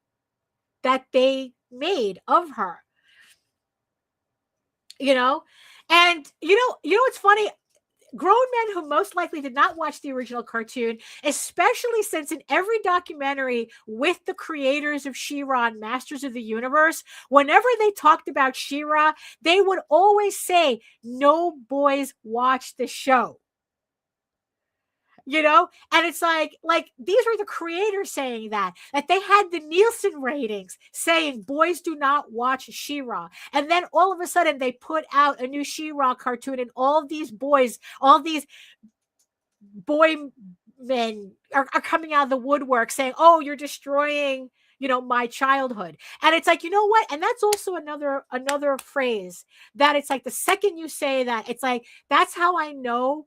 they made of her. You know? And you know what's funny? Grown men who most likely did not watch the original cartoon, especially since in every documentary with the creators of She-Ra and Masters of the Universe, whenever they talked about She-Ra, they would always say, no boys watch the show. You know, and it's like these were the creators saying that they had the Nielsen ratings saying boys do not watch She-Ra, and then all of a sudden they put out a new She-Ra cartoon, and all these boys, all these boy men are coming out of the woodwork saying, "Oh, you're destroying, you know, my childhood." And it's like, you know what? And that's also another phrase that it's like the second you say that, it's like that's how I know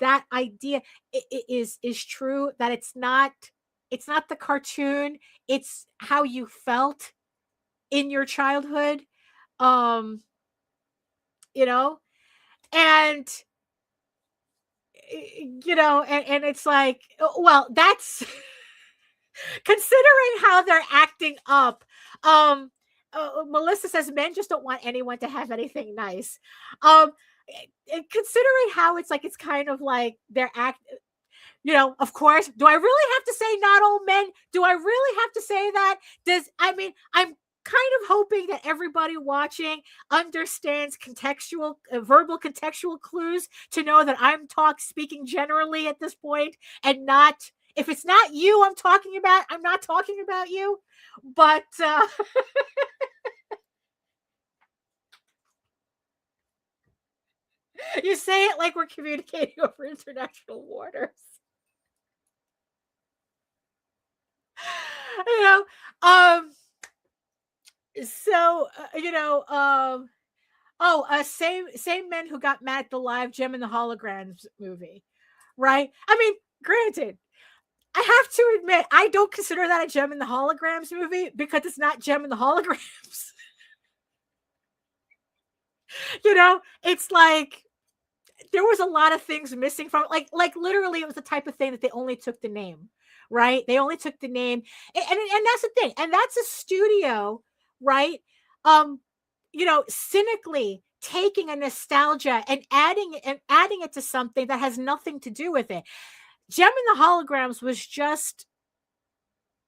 that idea is true, that it's not the cartoon, it's how you felt in your childhood. You know, and you know, and it's like, well, that's considering how they're acting up. Melissa says men just don't want anyone to have anything nice. Considering how it's like, it's kind of like they're you know, of course, do I really have to say not all men? Do I really have to say that? I'm kind of hoping that everybody watching understands verbal contextual clues to know that I'm speaking generally at this point, and not, if it's not you I'm talking about, I'm not talking about you. But You say it like we're communicating over international waters. You know, so same men who got mad at the live Gem and the Holograms movie, right? I mean, granted, I have to admit, I don't consider that a Gem and the Holograms movie because it's not Gem and the Holograms. It's like there was a lot of things missing from like literally it was the type of thing that they only took the name, right? They only took the name, and that's the thing, and that's a studio, right? Cynically taking a nostalgia and adding it to something that has nothing to do with it. Gem and the Holograms was just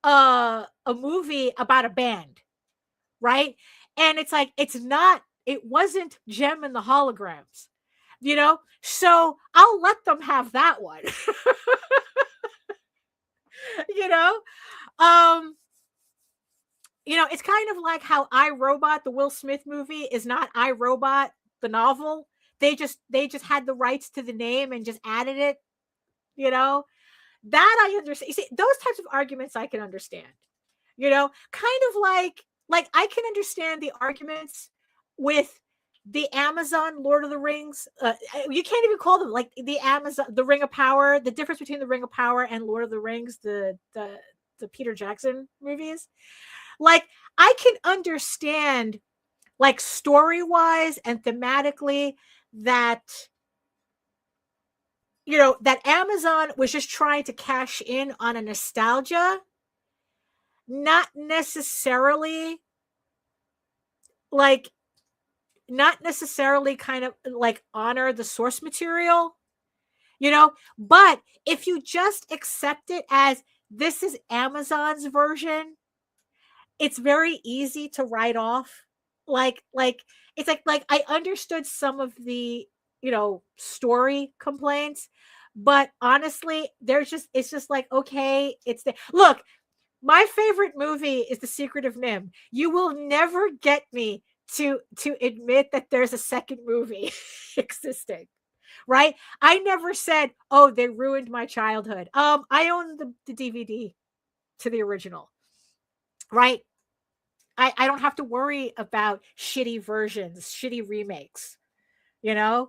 a movie about a band, right? And it's like it wasn't Gem and the Holograms, so I'll let them have that one. you know it's kind of like how I, Robot, the Will Smith movie, is not I, Robot, the novel. They just had the rights to the name and just added it. That I understand. You see, those types of arguments I can understand. Kind of like I can understand the arguments with the Amazon Lord of the Rings. You can't even call them like the Amazon, the Ring of Power. The difference between the Ring of Power and Lord of the Rings, the Peter Jackson movies. Like, I can understand, like, story-wise and thematically that, that Amazon was just trying to cash in on a nostalgia, not necessarily kind of like honor the source material, but if you just accept it as this is Amazon's version, it's very easy to write off. It's like I understood some of the, story complaints, but honestly, it's just like, okay, look, my favorite movie is The Secret of Nim. You will never get me to admit that there's a second movie existing, right? I never said, oh, they ruined my childhood. I own the DVD to the original, right? I don't have to worry about shitty versions, shitty remakes, so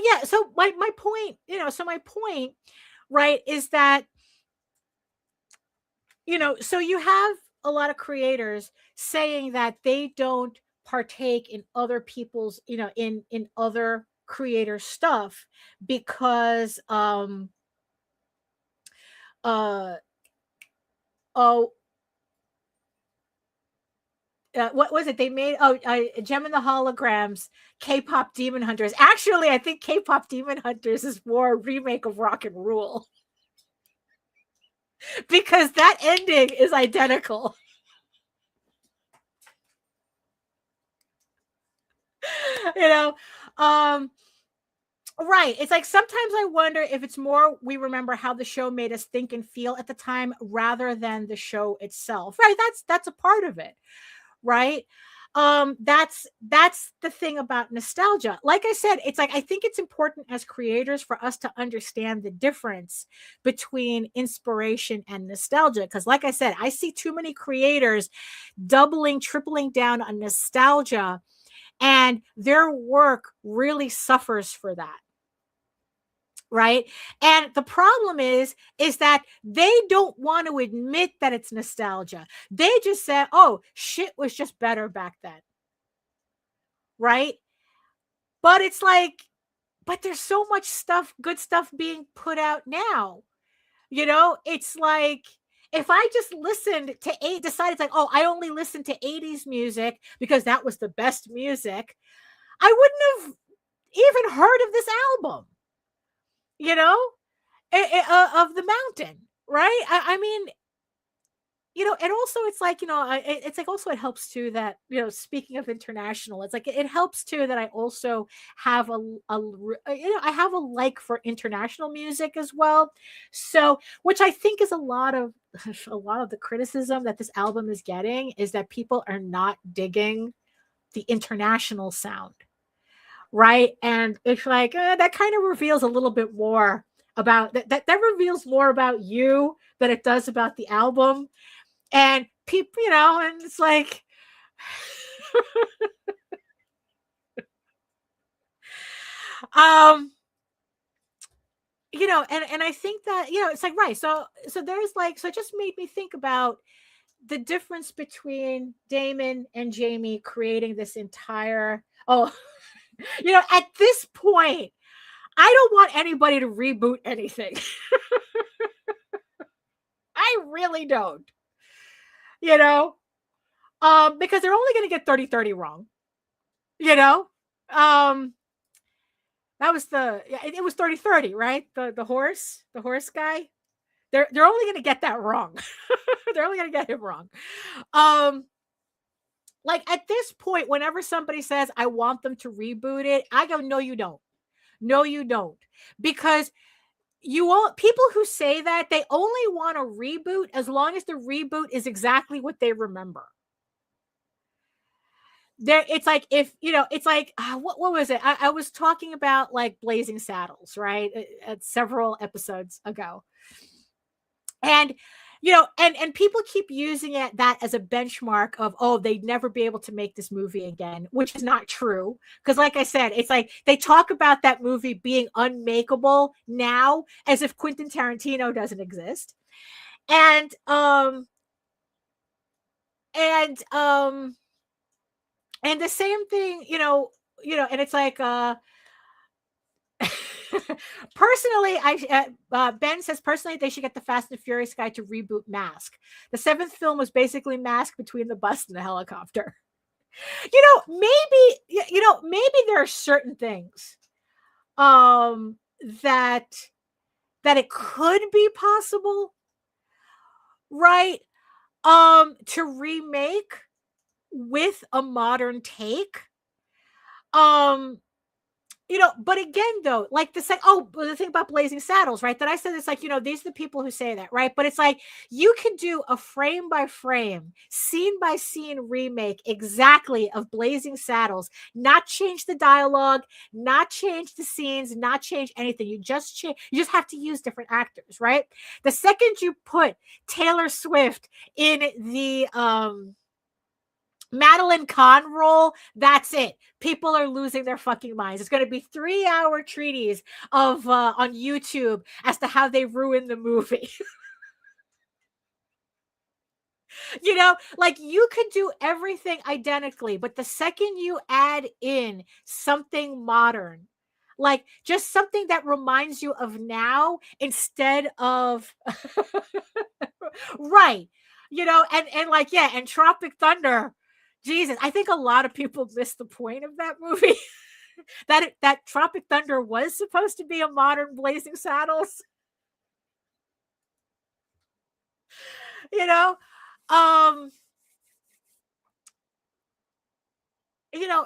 yeah, so my point, right, is that, so you have a lot of creators saying that they don't partake in other people's, in other creator stuff because what was it? They made Gem and the Holograms, K-pop Demon Hunters. Actually, I think K-pop Demon Hunters is more a remake of Rock and Rule because that ending is identical. Right. It's like sometimes I wonder if it's more we remember how the show made us think and feel at the time rather than the show itself. Right. That's a part of it. Right. That's the thing about nostalgia. Like I said, it's like I think it's important as creators for us to understand the difference between inspiration and nostalgia. Because like I said, I see too many creators doubling, tripling down on nostalgia, and their work really suffers for that. Right. And the problem is that they don't want to admit that it's nostalgia. They just say, oh, shit was just better back then. Right. But it's like, but there's so much stuff, good stuff being put out now. It's like, if I just listened to decided like, oh, I only listened to 80s music because that was the best music, I wouldn't have even heard of this album. Of the Mountain, right? I mean, and also it's like, it's like also it helps too that, speaking of international, it's like it helps too that I also have I have a like for international music as well. So, which I think is a lot of the criticism that this album is getting is that people are not digging the international sound, right? And it's like that kind of reveals a little bit more about that reveals more about you than it does about the album. And people, and it's like and I think that, it's like, right. So there's like, so it just made me think about the difference between Damon and Jamie creating this entire, at this point, I don't want anybody to reboot anything. I really don't, because they're only going to get 30-30 wrong, that was it was 30-30, right? The horse guy. They're only going to get that wrong. They're only going to get him wrong. Like at this point, whenever somebody says, I want them to reboot it, I go, no, you don't. No, you don't. Because people who say that, they only want a reboot as long as the reboot is exactly what they remember. It's like, if it's like, what was it? I was talking about like Blazing Saddles, right? At several episodes ago. And and people keep using that as a benchmark of, they'd never be able to make this movie again, which is not true. Because like I said, it's like they talk about that movie being unmakeable now as if Quentin Tarantino doesn't exist. And the same thing, and it's like, personally, Ben says, personally, they should get the Fast and Furious guy to reboot Mask. The 7th film was basically Mask between the bus and the helicopter. Maybe there are certain things that it could be possible, right? To remake with a modern take. But again, though, like the thing about Blazing Saddles, right? That I said, it's like, these are the people who say that, right? But it's like, you can do a frame by frame, scene by scene remake exactly of Blazing Saddles, not change the dialogue, not change the scenes, not change anything. You just have to use different actors, right? The second you put Taylor Swift in the Madeline Kahn role, that's it. People are losing their fucking minds. It's going to be 3-hour treaties of on YouTube as to how they ruined the movie. Like you could do everything identically, but the second you add in something modern, like just something that reminds you of now instead of right, and like, yeah, and Tropic Thunder. Jesus, I think a lot of people missed the point of that movie. that Tropic Thunder was supposed to be a modern Blazing Saddles.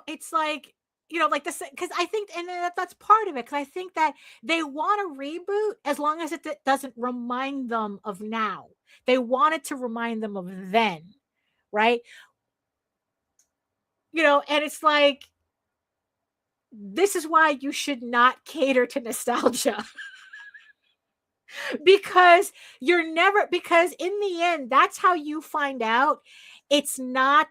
It's like, like this, because I think, and that's part of it, because I think that they want a reboot as long as it doesn't remind them of now. They want it to remind them of then, right? And it's like, this is why you should not cater to nostalgia. Because because in the end, that's how you find out it's not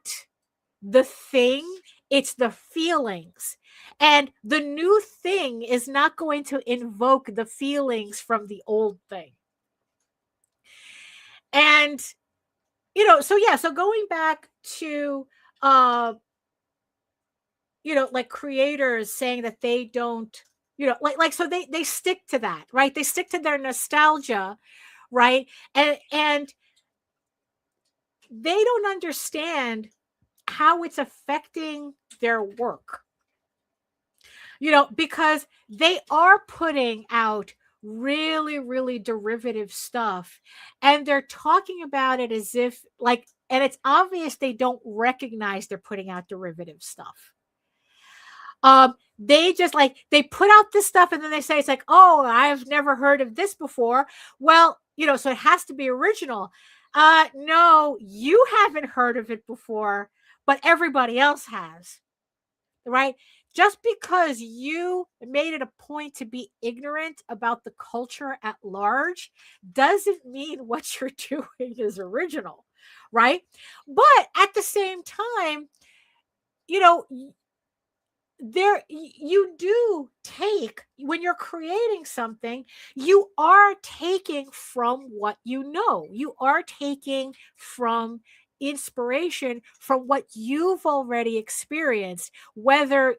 the thing, it's the feelings. And the new thing is not going to invoke the feelings from the old thing. And, so going back to, like creators saying that they don't, so they stick to that, right? They stick to their nostalgia, right? And they don't understand how it's affecting their work, because they are putting out really, really derivative stuff, and they're talking about it as if like, and it's obvious they don't recognize they're putting out derivative stuff. They just like, they put out this stuff and then they say, it's like, oh, I've never heard of this before. Well, so it has to be original. No, you haven't heard of it before, but everybody else has. right? Just because you made it a point to be ignorant about the culture at large doesn't mean what you're doing is original, right? But at the same time, you know, there you do take, when you're creating something, you are taking from what you know. You are taking from inspiration from what you've already experienced, whether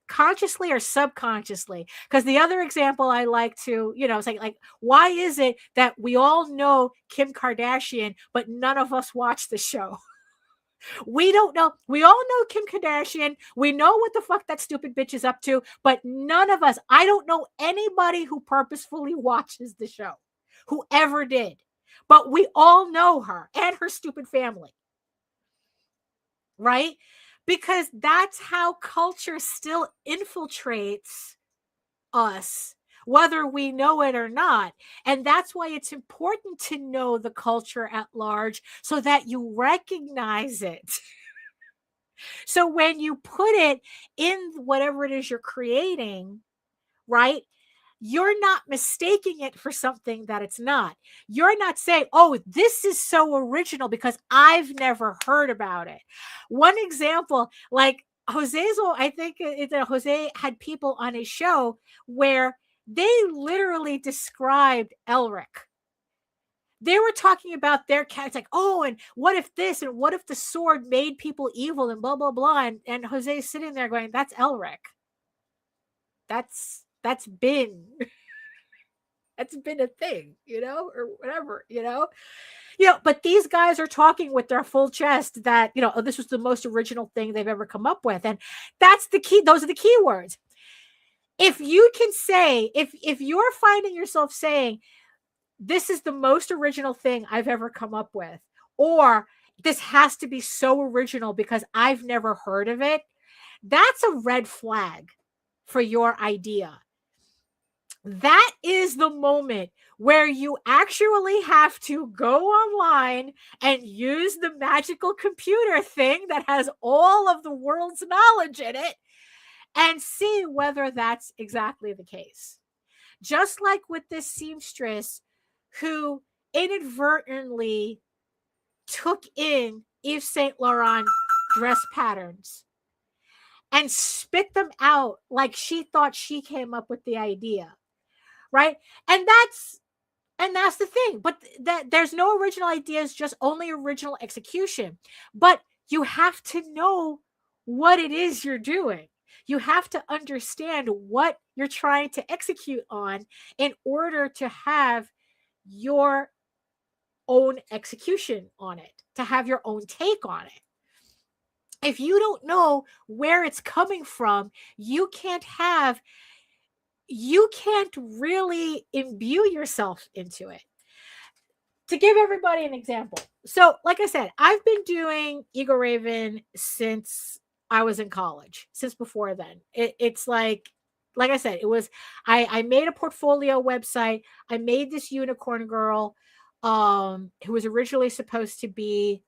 consciously or subconsciously. Because the other example I like to, it's like why is it that we all know Kim Kardashian but none of us watch the show? We don't know. We all know Kim Kardashian. We know what the fuck that stupid bitch is up to, but none of us, I don't know anybody who purposefully watches the show, who ever did. But we all know her and her stupid family, right? Because that's how culture still infiltrates us, whether we know it or not. And that's why it's important to know the culture at large so that you recognize it. So when you put it in whatever it is you're creating, right? You're not mistaking it for something that it's not. You're not saying, oh, this is so original because I've never heard about it. One example, like I think Jose had people on his show where they literally described Elric. They were talking about their cats, like, oh, and what if this, and what if the sword made people evil, and blah, blah, blah. And Jose's sitting there going, that's Elric. That's been that's been a thing, or whatever, but these guys are talking with their full chest that, oh, this was the most original thing they've ever come up with. And that's the key. Those are the key words. If you can say, if you're finding yourself saying, this is the most original thing I've ever come up with, or this has to be so original because I've never heard of it, that's a red flag for your idea. That is the moment where you actually have to go online and use the magical computer thing that has all of the world's knowledge in it and see whether that's exactly the case. Just like with this seamstress who inadvertently took in Yves Saint Laurent dress patterns and spit them out like she thought she came up with the idea, right? And that's the thing. But that there's no original ideas, just only original execution. But you have to know what it is you're doing. You have to understand what you're trying to execute on in order to have your own execution on it, to have your own take on it. If you don't know where it's coming from, you can't really imbue yourself into it. To give everybody an example. So, like I said, I've been doing Ego Raven since I was in college, since before then. It's like I said, it was, I made a portfolio website. I made this unicorn girl who was originally supposed to be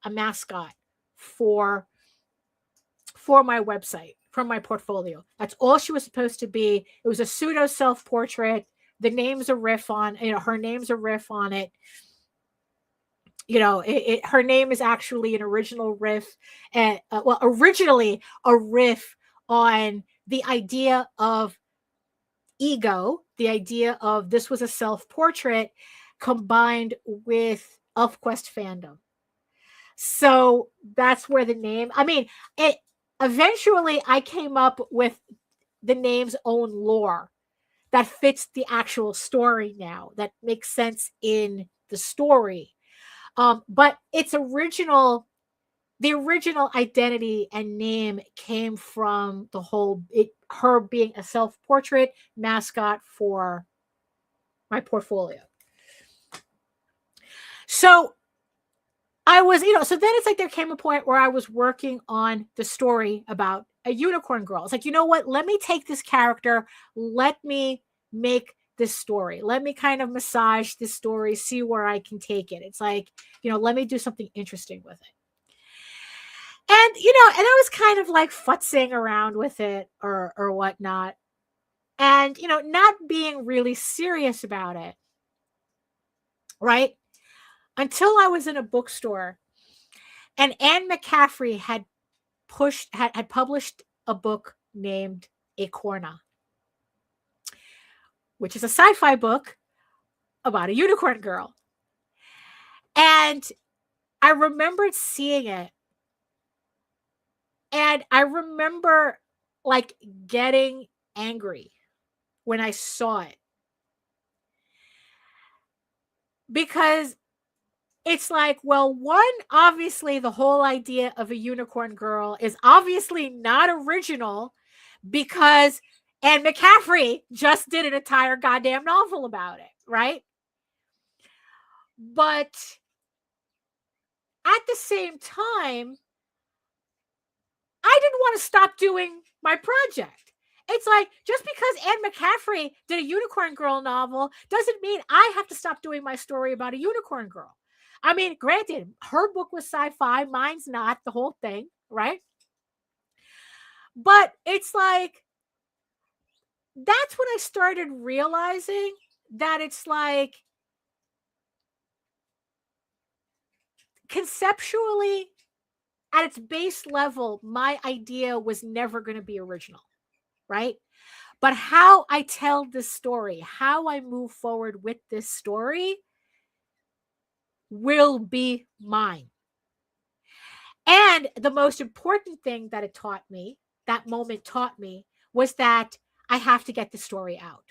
a mascot for my website, from my portfolio. That's all she was supposed to be. It was a pseudo self-portrait. The name's a riff on, her name's a riff on it. Her name is actually an original riff. Originally a riff on the idea of ego, the idea of this was a self-portrait combined with ElfQuest fandom. So that's where the name, eventually I came up with the name's own lore that fits the actual story now, that makes sense in the story. But its original identity and name came from her being a self-portrait mascot for my portfolio. So I was, so then it's like there came a point where I was working on the story about a unicorn girl. It's like, you know what? Let me take this character. Let me make this story. Let me kind of massage this story, see where I can take it. It's like, let me do something interesting with it. And and I was kind of like futzing around with it or whatnot, and not being really serious about it, right? Until I was in a bookstore, and Anne McCaffrey had published a book named Acorna, which is a sci-fi book about a unicorn girl. And I remembered seeing it, and I remember like getting angry when I saw it, because it's like, well, one, obviously the whole idea of a unicorn girl is obviously not original, because Anne McCaffrey just did an entire goddamn novel about it, right? But at the same time, I didn't want to stop doing my project. It's like, just because Anne McCaffrey did a unicorn girl novel doesn't mean I have to stop doing my story about a unicorn girl. I mean, granted, her book was sci-fi, mine's not, the whole thing, right? But it's like, that's when I started realizing that it's like, conceptually, at its base level, my idea was never going to be original, right? But how I tell this story, how I move forward with this story, will be mine. And the most important thing that it taught me, that moment taught me, was that I have to get the story out.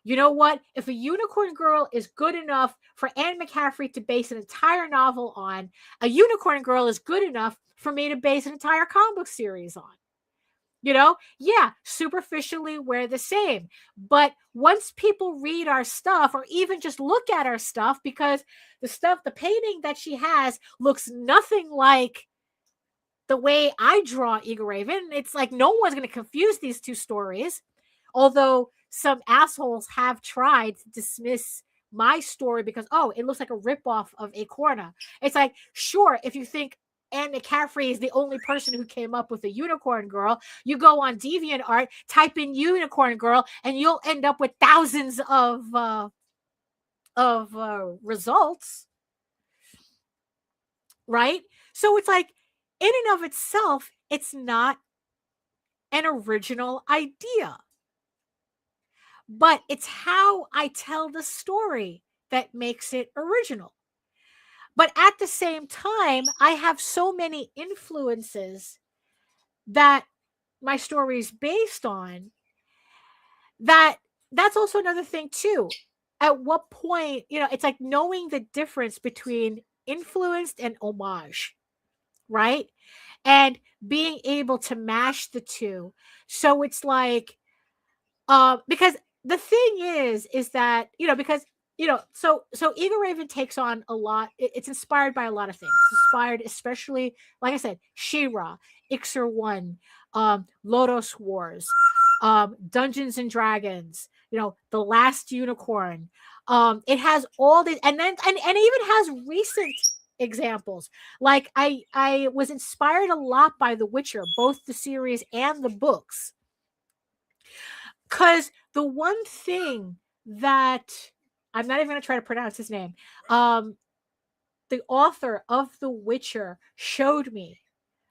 You know what? If a unicorn girl is good enough for Anne McCaffrey to base an entire novel on, a unicorn girl is good enough for me to base an entire comic book series on. Yeah, superficially we're the same. But once people read our stuff, or even just look at our stuff, because the painting that she has looks nothing like the way I draw Eagle Raven. It's like, no one's going to confuse these two stories. Although some assholes have tried to dismiss my story because, oh, it looks like a ripoff of Acorna. It's like, sure, if you think Anne McCaffrey is the only person who came up with a unicorn girl, you go on DeviantArt, type in unicorn girl, and you'll end up with thousands of results, right? So it's like, in and of itself, it's not an original idea. But it's how I tell the story that makes it original. But at the same time, I have so many influences that my story is based on, that's also another thing too. At what point, it's like knowing the difference between influenced and homage, right? And being able to mash the two. So it's like, because the thing is that, because, so Eagle Raven takes on a lot. It's inspired by a lot of things. It's inspired, especially, like I said, She-Ra, Ixer 1, Lodos Wars, Dungeons and Dragons, The Last Unicorn. It has all these, and then, and even has recent examples. Like, I was inspired a lot by The Witcher, both the series and the books. Because the one thing that, I'm not even going to try to pronounce his name, the author of The Witcher showed me,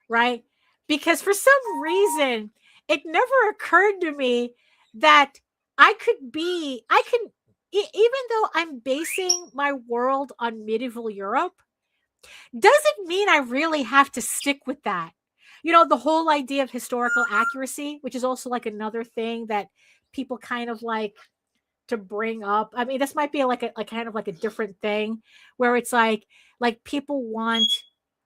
right? Because for some reason, it never occurred to me that even though I'm basing my world on medieval Europe, doesn't mean I really have to stick with that. The whole idea of historical accuracy, which is also like another thing that people kind of like to bring up. I mean, this might be like a kind of like a different thing, where it's like people want,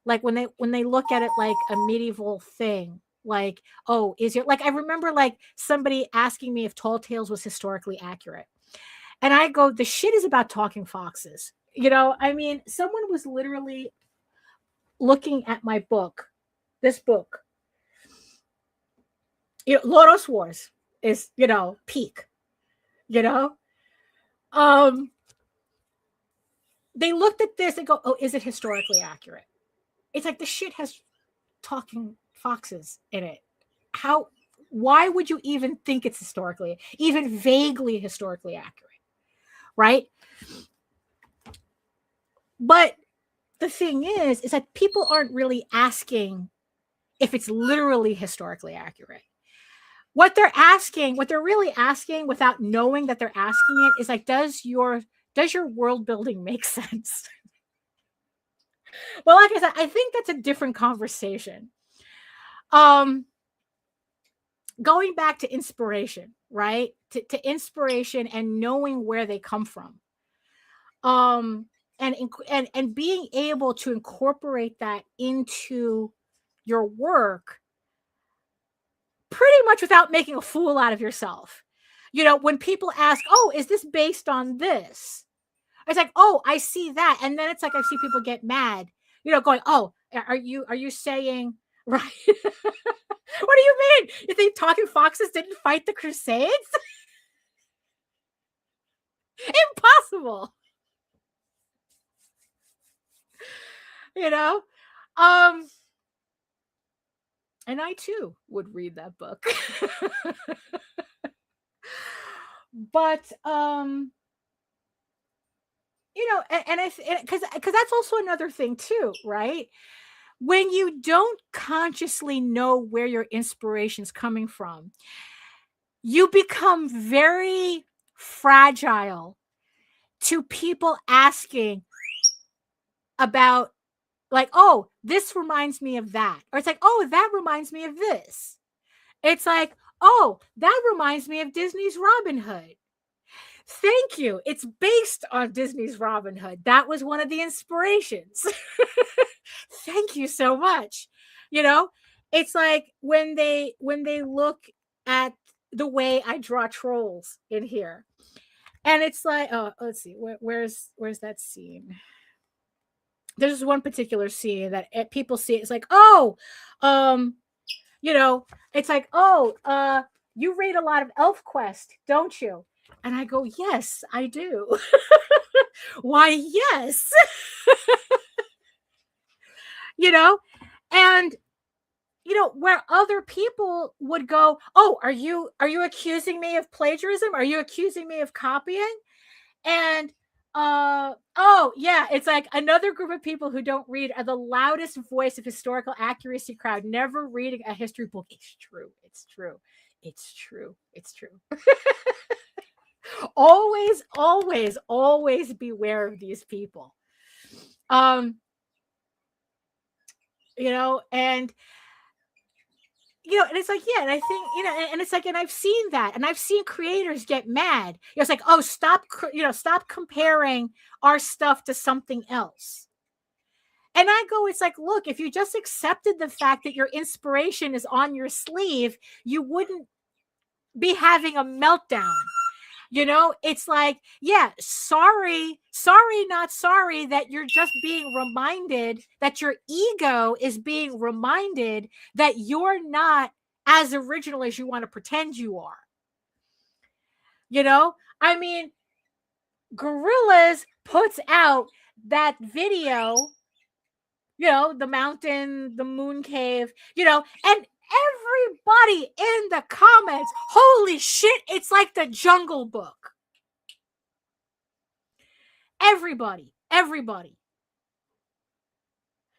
like, when they look at it like a medieval thing, like, oh, I remember like somebody asking me if Tall Tales was historically accurate. And I go, the shit is about talking foxes. I mean, someone was literally looking at my book, this book. Lodos Wars is, peak. They looked at this and go, oh, is it historically accurate? It's like, the shit has talking foxes in it. Why would you even think it's even vaguely historically accurate? Right? But the thing is that people aren't really asking if it's literally historically accurate. What they're really asking without knowing that they're asking it is like, does your world building make sense? Well, like I said, I think that's a different conversation. Going back to inspiration, right? To inspiration and knowing where they come from. And being able to incorporate that into your work pretty much without making a fool out of yourself. When people ask, oh, is this based on this? It's like, oh, I see that. And then it's like, I see people get mad, going, oh, are you saying, right? What do you mean? You think talking foxes didn't fight the Crusades? Impossible. And I too would read that book. But and because that's also another thing too, right? When you don't consciously know where your inspiration's coming from, you become very fragile to people asking about, like, oh, this reminds me of that. Or it's like, oh, that reminds me of this. It's like, oh, that reminds me of Disney's Robin Hood. Thank you. It's based on Disney's Robin Hood. That was one of the inspirations. Thank you so much. It's like when they look at the way I draw trolls in here. And it's like, oh, let's see, where's that scene? There's one particular scene that people see. It's like, oh, it's like, oh, you read a lot of ElfQuest, don't you? And I go, yes, I do. Why, yes. And where other people would go, oh, are you accusing me of plagiarism? Are you accusing me of copying? And oh yeah, it's like another group of people who don't read are the loudest voice of historical accuracy crowd, never reading a history book. It's true. always beware of these people. And and it's like, yeah, and I think, and it's like, and I've seen that, and I've seen creators get mad. It's like, oh, stop comparing our stuff to something else. And I go, it's like, look, if you just accepted the fact that your inspiration is on your sleeve, you wouldn't be having a meltdown. It's like, yeah, sorry, not sorry that you're just being reminded, that your ego is being reminded that you're not as original as you want to pretend you are. I mean, Gorillaz puts out that video, the mountain, the moon cave, and everybody in the comments, holy shit, it's like the Jungle Book. Everybody.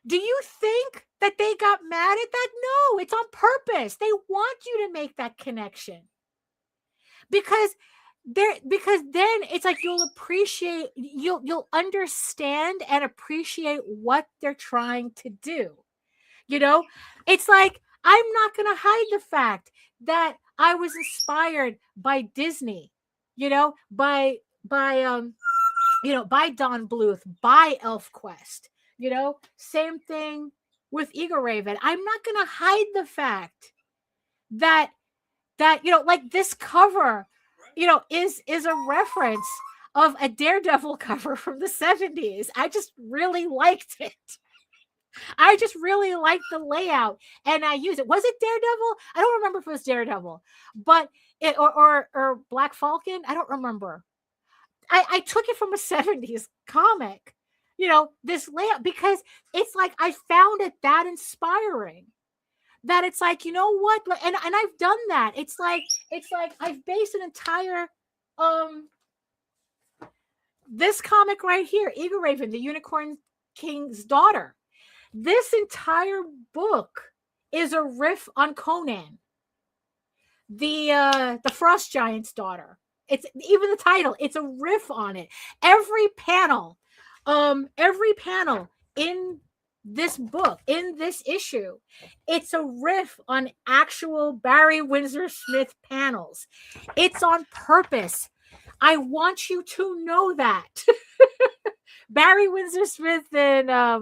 Do you think that they got mad at that? No, it's on purpose. They want you to make that connection. Because then it's like you'll understand and appreciate what they're trying to do. It's like, I'm not going to hide the fact that I was inspired by Disney, by Don Bluth, by ElfQuest, same thing with Eagle Raven. I'm not going to hide the fact that like this cover, is a reference of a Daredevil cover from the 70s. I just really liked it. I just really liked the layout, and I used it. Was it Daredevil? I don't remember if it was Daredevil, but it or Black Falcon. I don't remember. I took it from a 70s comic, this layout, because it's like I found it that inspiring. that it's like, you know what? And I've done that. It's like I've based an entire this comic right here, Eagle Raven, the Unicorn King's daughter. This entire book is a riff on Conan, the Frost Giant's daughter. It's even the title, it's a riff on it. Every panel in this book, in this issue, it's a riff on actual Barry Windsor Smith panels. It's on purpose. I want you to know that. Barry Windsor Smith and I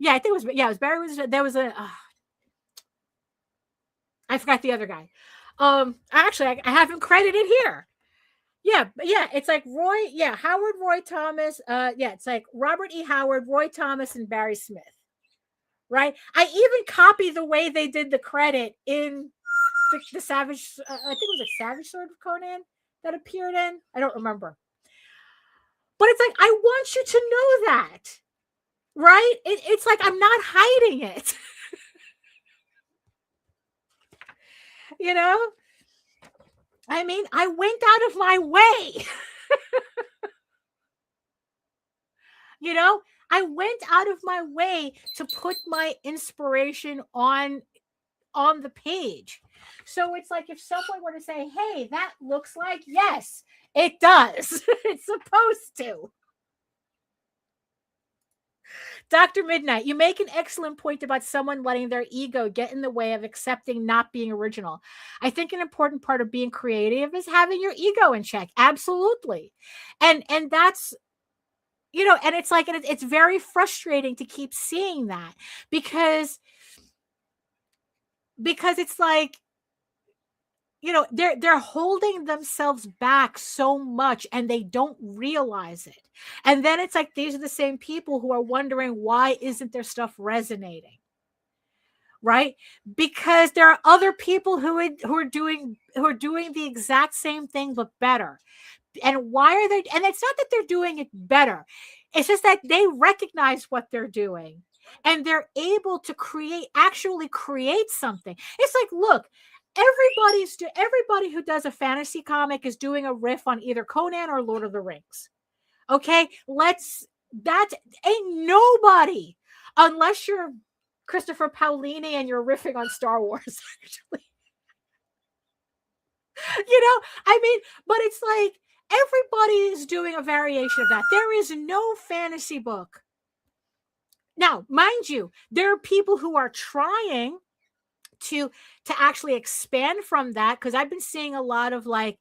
think it was Barry Windsor Smith. There was I forgot the other guy. Actually, I have him credited here. Yeah, it's like Howard, Roy Thomas. It's like Robert E. Howard, Roy Thomas, and Barry Smith. Right? I even copy the way they did the credit in the Savage. I think it was a Savage Sword of Conan that appeared in. I don't remember. But it's like, I want you to know that. Right? It's like I'm not hiding it. You know? I mean, I went out of my way. You know, I went out of my way to put my inspiration on the page. So it's like if someone were to say, hey, that looks like, yes, it does. It's supposed to. Dr. Midnight, you make an excellent point about someone letting their ego get in the way of accepting not being original. I think an important part of being creative is having your ego in check. Absolutely. And that's, you know, and it's like, it's very frustrating to keep seeing that because it's like, you know, they're holding themselves back so much and they don't realize it. And then it's like, these are the same people who are wondering, why isn't their stuff resonating? Right? Because there are other people who are doing the exact same thing, but better. And why are they? And it's not that they're doing it better. It's just that they recognize what they're doing and they're able to actually create something. It's like, look, everybody who does a fantasy comic is doing a riff on either Conan or Lord of the Rings. Okay, that ain't nobody, unless you're Christopher Paolini and you're riffing on Star Wars, actually. You know, I mean, but it's like everybody is doing a variation of that. There is no fantasy book. Now, mind you, there are people who are trying to actually expand from that, because I've been seeing a lot of like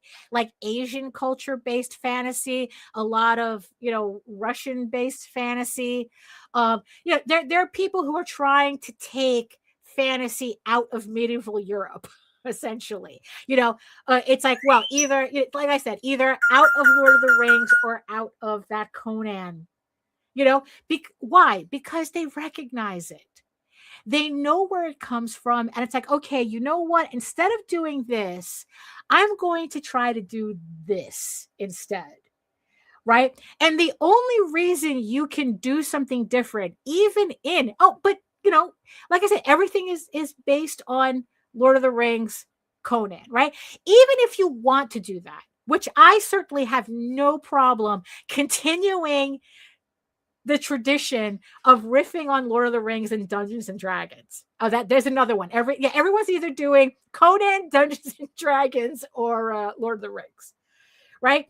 Asian culture based fantasy, a lot of, you know, Russian based fantasy. You know, there are people who are trying to take fantasy out of medieval Europe. Essentially, you know, it's like, well, either, like I said, either out of Lord of the Rings or out of that Conan. You know, why? Because they recognize it. They know where it comes from. And it's like, okay, you know what? Instead of doing this, I'm going to try to do this instead. Right? And the only reason you can do something different, even but you know, like I said, everything is based on Lord of the Rings, Conan, right? Even if you want to do that, which I certainly have no problem continuing the tradition of riffing on Lord of the Rings and Dungeons and Dragons. Oh, there's another one. Everyone's either doing Conan, Dungeons and Dragons, or Lord of the Rings, right?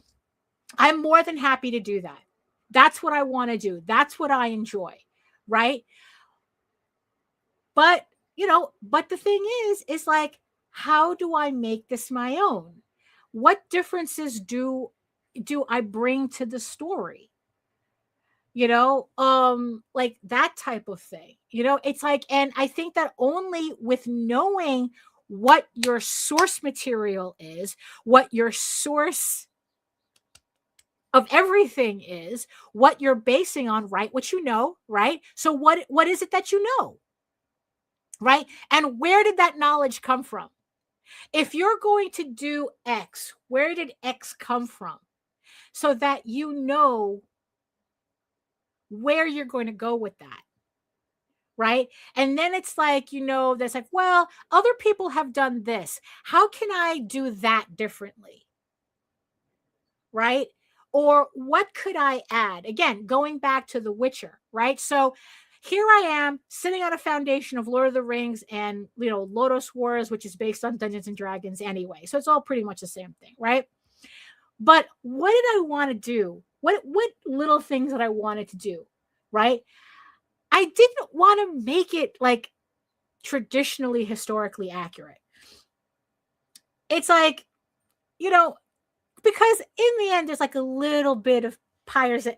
I'm more than happy to do that. That's what I want to do. That's what I enjoy, right? But, you know, but the thing is like, how do I make this my own? What differences do I bring to the story? You know, like that type of thing. You know, it's like, and I think that only with knowing what your source material is, what your source of everything is, what you're basing on, right? What you know, right? So what is it that you know? Right? And where did that knowledge come from? If you're going to do X, where did X come from? So that you know where you're going to go with that. right? And then it's like, there's like, well, other people have done this. How can I do that differently? Right? Or what could I add? Again, going back to The Witcher, right? So here I am sitting on a foundation of Lord of the Rings and, Lotus Wars, which is based on Dungeons and Dragons anyway. So it's all pretty much the same thing, right? But what did I want to do? What little things that I wanted to do, right? I didn't want to make it like traditionally historically accurate. It's like, because in the end, there's like a little bit of Piers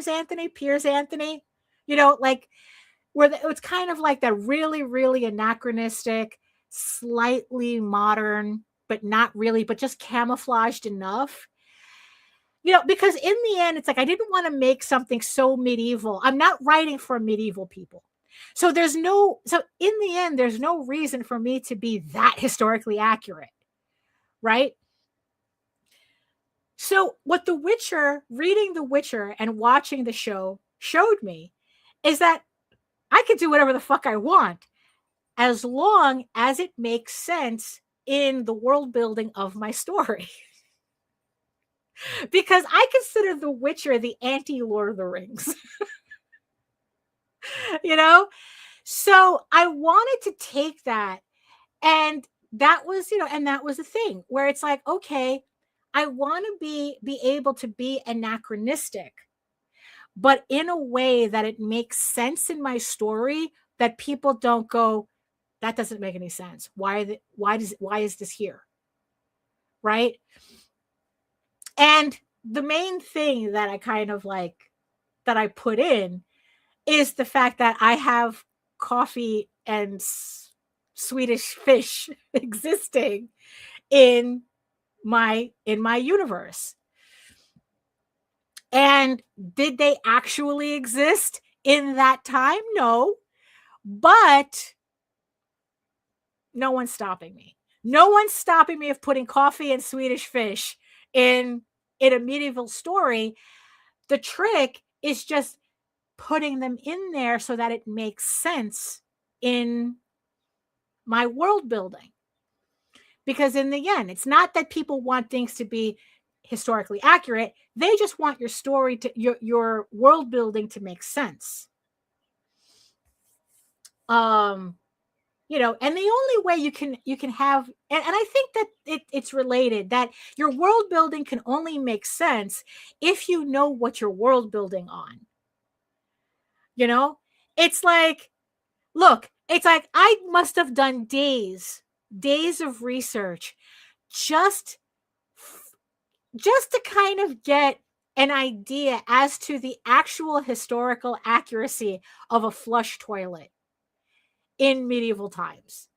Anthony, like where it's kind of like that really, really anachronistic, slightly modern, but not really, but just camouflaged enough. Because in the end, it's like I didn't want to make something so medieval. I'm not writing for medieval people. So in the end, there's no reason for me to be that historically accurate, right? So what reading The Witcher and watching the show showed me is that I can do whatever the fuck I want as long as it makes sense in the world building of my story. Because I consider The Witcher the anti-Lord of the Rings. So I wanted to take that, and that was, that was the thing where it's like, okay, I want to be able to be anachronistic, but in a way that it makes sense in my story, that people don't go, that doesn't make any sense. Why is this here? Right? And the main thing that I kind of like, that I put in, is the fact that I have coffee and Swedish fish existing in my universe. And did they actually exist in that time? No. But no one's stopping me. No one's stopping me of putting coffee and Swedish fish in a medieval story. The trick is just putting them in there so that it makes sense in my world building. Because in the end, it's not that people want things to be historically accurate. They just want your story to your world building to make sense. And the only way you can have, and I think that it's related, that your world building can only make sense if you know what you're world building on. It's like, look, it's like I must have done days of research just to kind of get an idea as to the actual historical accuracy of a flush toilet in medieval times.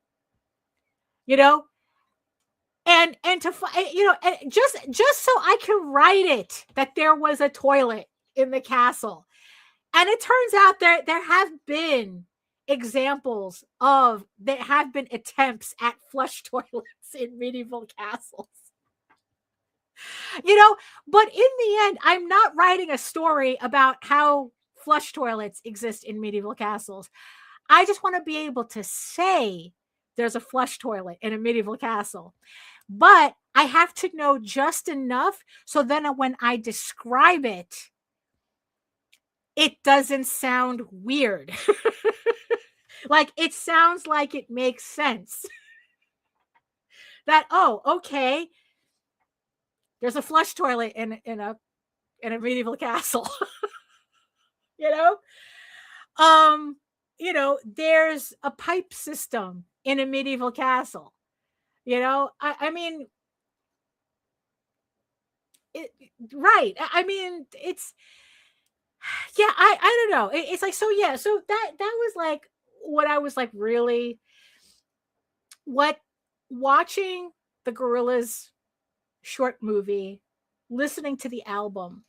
And to and just so I can write it that there was a toilet in the castle. And it turns out there have been examples there have been attempts at flush toilets in medieval castles. But in the end, I'm not writing a story about how flush toilets exist in medieval castles. I just want to be able to say there's a flush toilet in a medieval castle. But I have to know just enough so then when I describe it, it doesn't sound weird. Like, it sounds like it makes sense. That, oh, okay, there's a flush toilet in a medieval castle. There's a pipe system in a medieval castle. I mean, right. I mean, it's, yeah, I don't know. It's like, so yeah, so that was like what I was like really, what watching the Gorillaz short movie, listening to the album,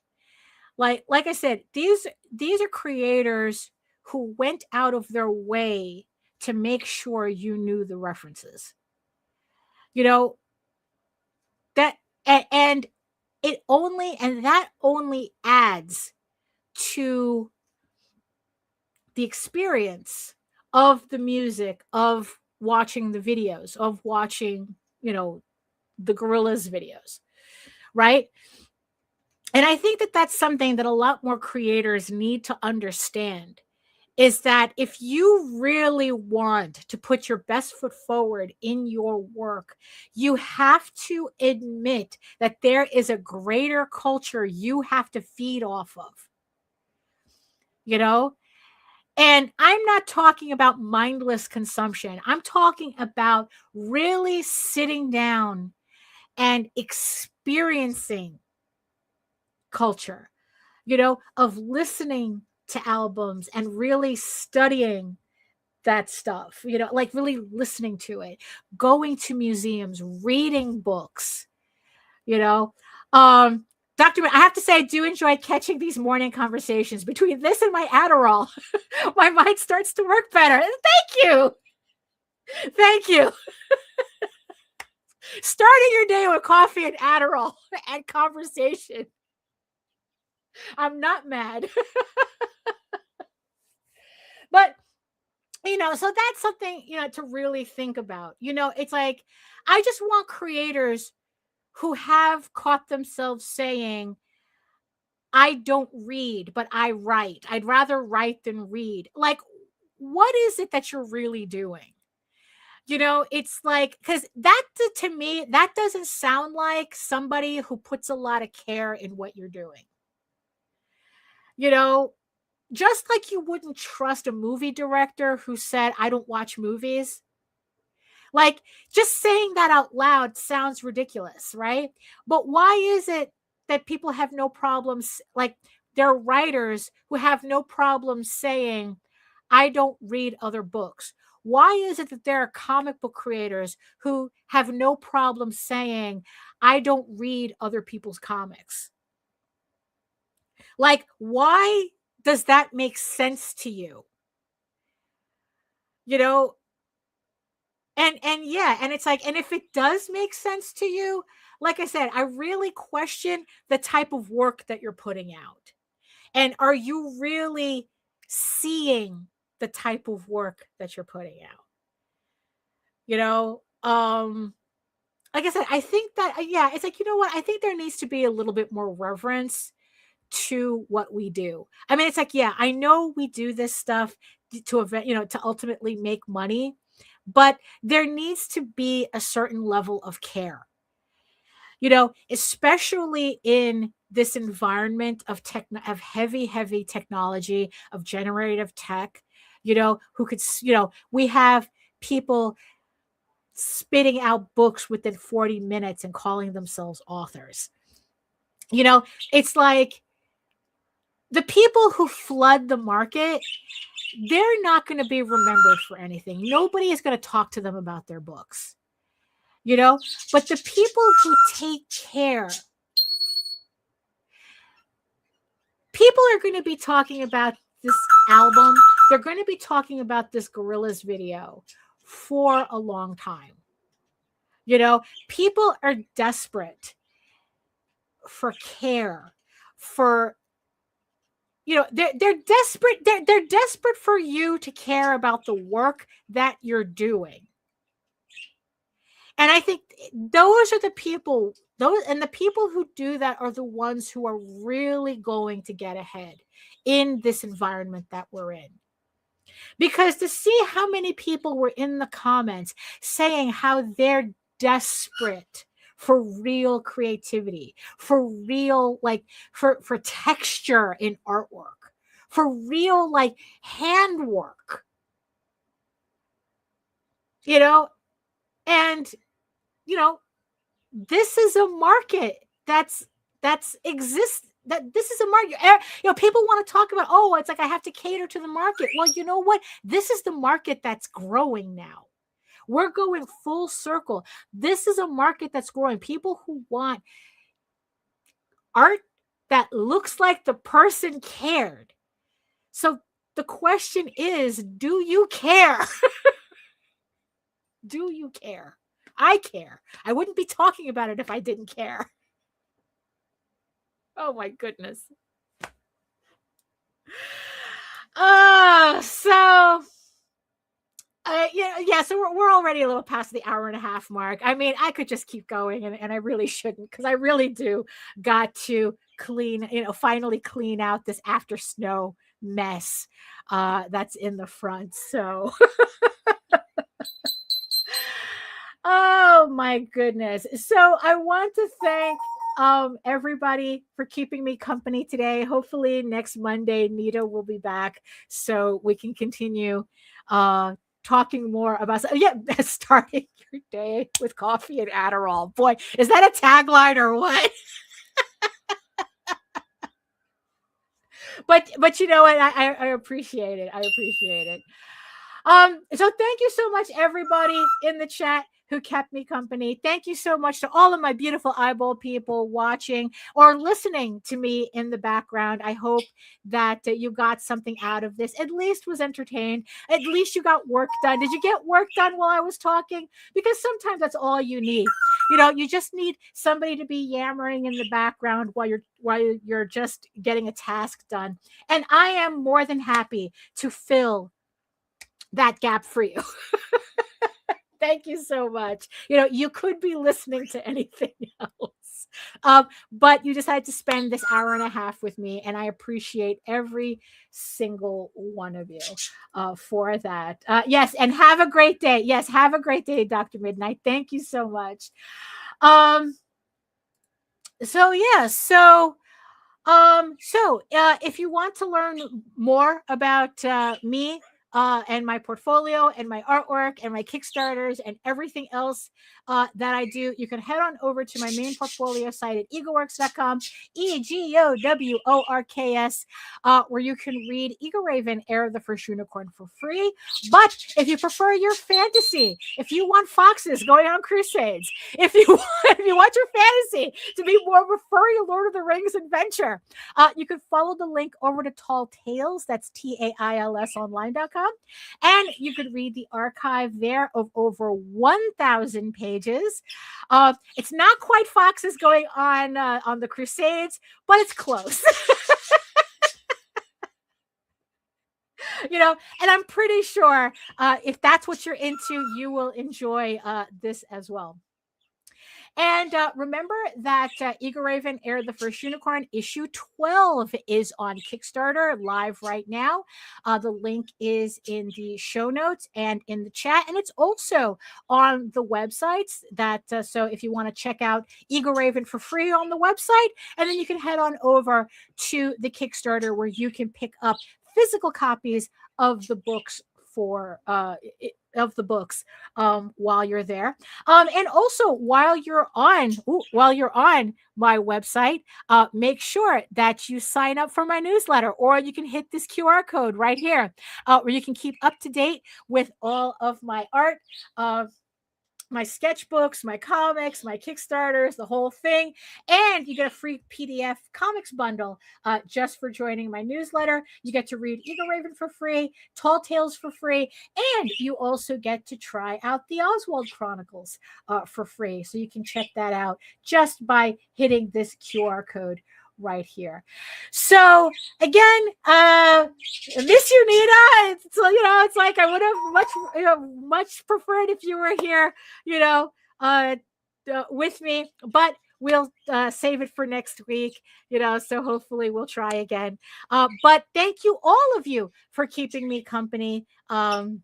like I said, these are creators who went out of their way to make sure you knew the references. That and that only adds to the experience of the music, of watching the videos, of watching, the Gorillaz videos, right? And I think that that's something that a lot more creators need to understand, is that if you really want to put your best foot forward in your work, you have to admit that there is a greater culture you have to feed off of, you know? And I'm not talking about mindless consumption. I'm talking about really sitting down and experiencing culture, of listening to albums and really studying that stuff, like really listening to it, going to museums, reading books, you know. Dr. I have to say, I do enjoy catching these morning conversations. Between this and my Adderall, my mind starts to work better. Thank you. Thank you. Starting your day with coffee and Adderall and conversation. I'm not mad. But, so that's something, to really think about. It's like, I just want creators who have caught themselves saying, I don't read, but I write. I'd rather write than read. Like, what is it that you're really doing? It's like, because that, to me, that doesn't sound like somebody who puts a lot of care in what you're doing. Just like you wouldn't trust a movie director who said, I don't watch movies. Like, just saying that out loud sounds ridiculous, right? But why is it that people have no problems, like, there are writers who have no problem saying, I don't read other books? Why is it that there are comic book creators who have no problem saying, I don't read other people's comics? Like, why does that make sense to you? And yeah, and it's like, and if it does make sense to you, like I said, I really question the type of work that you're putting out. And are you really seeing the type of work that you're putting out? Like I said, I think that, yeah, it's like, what? I think there needs to be a little bit more reverence to what we do. I mean, it's like, yeah, I know we do this stuff to to ultimately make money, but there needs to be a certain level of care, especially in this environment of of heavy technology, of generative tech, who could, we have people spitting out books within 40 minutes and calling themselves authors. It's like, the people who flood the market, they're not going to be remembered for anything. Nobody is going to talk to them about their books, but the people who take care, people are going to be talking about this album. They're going to be talking about this Gorillaz video for a long time. People are desperate for care, for, they're desperate. They're desperate for you to care about the work that you're doing. And I think those are the people, and the people who do that are the ones who are really going to get ahead in this environment that we're in. Because to see how many people were in the comments saying how they're desperate for real creativity, for real, like, for texture in artwork, for real, like, handwork, and this is a market that's exists, that this is a market. People want to talk about, oh, it's like I have to cater to the market. Well, you know what? This is the market that's growing now. We're going full circle. This is a market that's growing. People who want art that looks like the person cared. So the question is, do you care? Do you care? I care. I wouldn't be talking about it if I didn't care. Oh my goodness. So Yeah. So we're already a little past the hour and a half mark. I mean, I could just keep going, and I really shouldn't, because I really do got to finally clean out this after snow mess that's in the front. So, oh my goodness. So I want to thank everybody for keeping me company today. Hopefully next Monday Nita will be back so we can continue talking more about starting your day with coffee and Adderall. Boy, is that a tagline or what? But you know what? I appreciate it. I appreciate it. So thank you so much, everybody in the chat who kept me company. Thank you so much to all of my beautiful eyeball people watching or listening to me in the background. I hope that you got something out of this, at least was entertained. At least you got work done. Did you get work done while I was talking? Because sometimes that's all you need. You just need somebody to be yammering in the background while you're just getting a task done. And I am more than happy to fill that gap for you. Thank you so much. You could be listening to anything else, but you decided to spend this hour and a half with me, and I appreciate every single one of you for that. Yes, and have a great day. Yes, have a great day, Dr. Midnight. Thank you so much. If you want to learn more about me, and my portfolio and my artwork and my Kickstarters and everything else that I do, you can head on over to my main portfolio site at egoworks.com, EGOWORKS, where you can read Eagle Raven, Heir of the First Unicorn for free. But if you prefer your fantasy, if you want foxes going on crusades, if you want your fantasy to be more of a furry Lord of the Rings adventure, you can follow the link over to Tall Tales. That's TAILSonline.com. And you could read the archive there of over 1,000 pages. It's not quite foxes going on the Crusades, but it's close. And I'm pretty sure if that's what you're into, you will enjoy this as well. And remember that Eagle Raven, Heir of the First Unicorn, issue 12 is on Kickstarter live right now. The link is in the show notes and in the chat. And it's also on the websites so if you want to check out Eagle Raven for free on the website, and then you can head on over to the Kickstarter where you can pick up physical copies of the books while you're there, and also while you're on my website, make sure that you sign up for my newsletter, or you can hit this QR code right here, where you can keep up to date with all of my art, my sketchbooks, my comics, my Kickstarters, the whole thing. And you get a free PDF comics bundle just for joining my newsletter. You get to read Eagle Raven for free, Tall Tales for free, and you also get to try out the Oswald Chronicles for free. So you can check that out just by hitting this QR code right here. So again, miss you, Nita. It's like I would have much preferred if you were here, with me, but we'll save it for next week, so hopefully we'll try again. But thank you, all of you, for keeping me company. So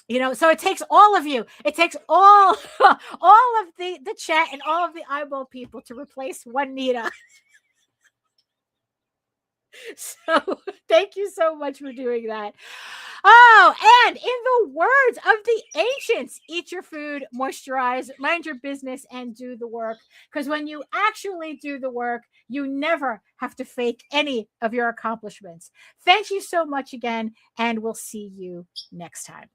it takes all of you. It takes all of the chat and all of the eyeball people to replace one Nita. So thank you so much for doing that. Oh, and in the words of the ancients, eat your food, moisturize, mind your business, and do the work. Because when you actually do the work, you never have to fake any of your accomplishments. Thank you so much again, and we'll see you next time.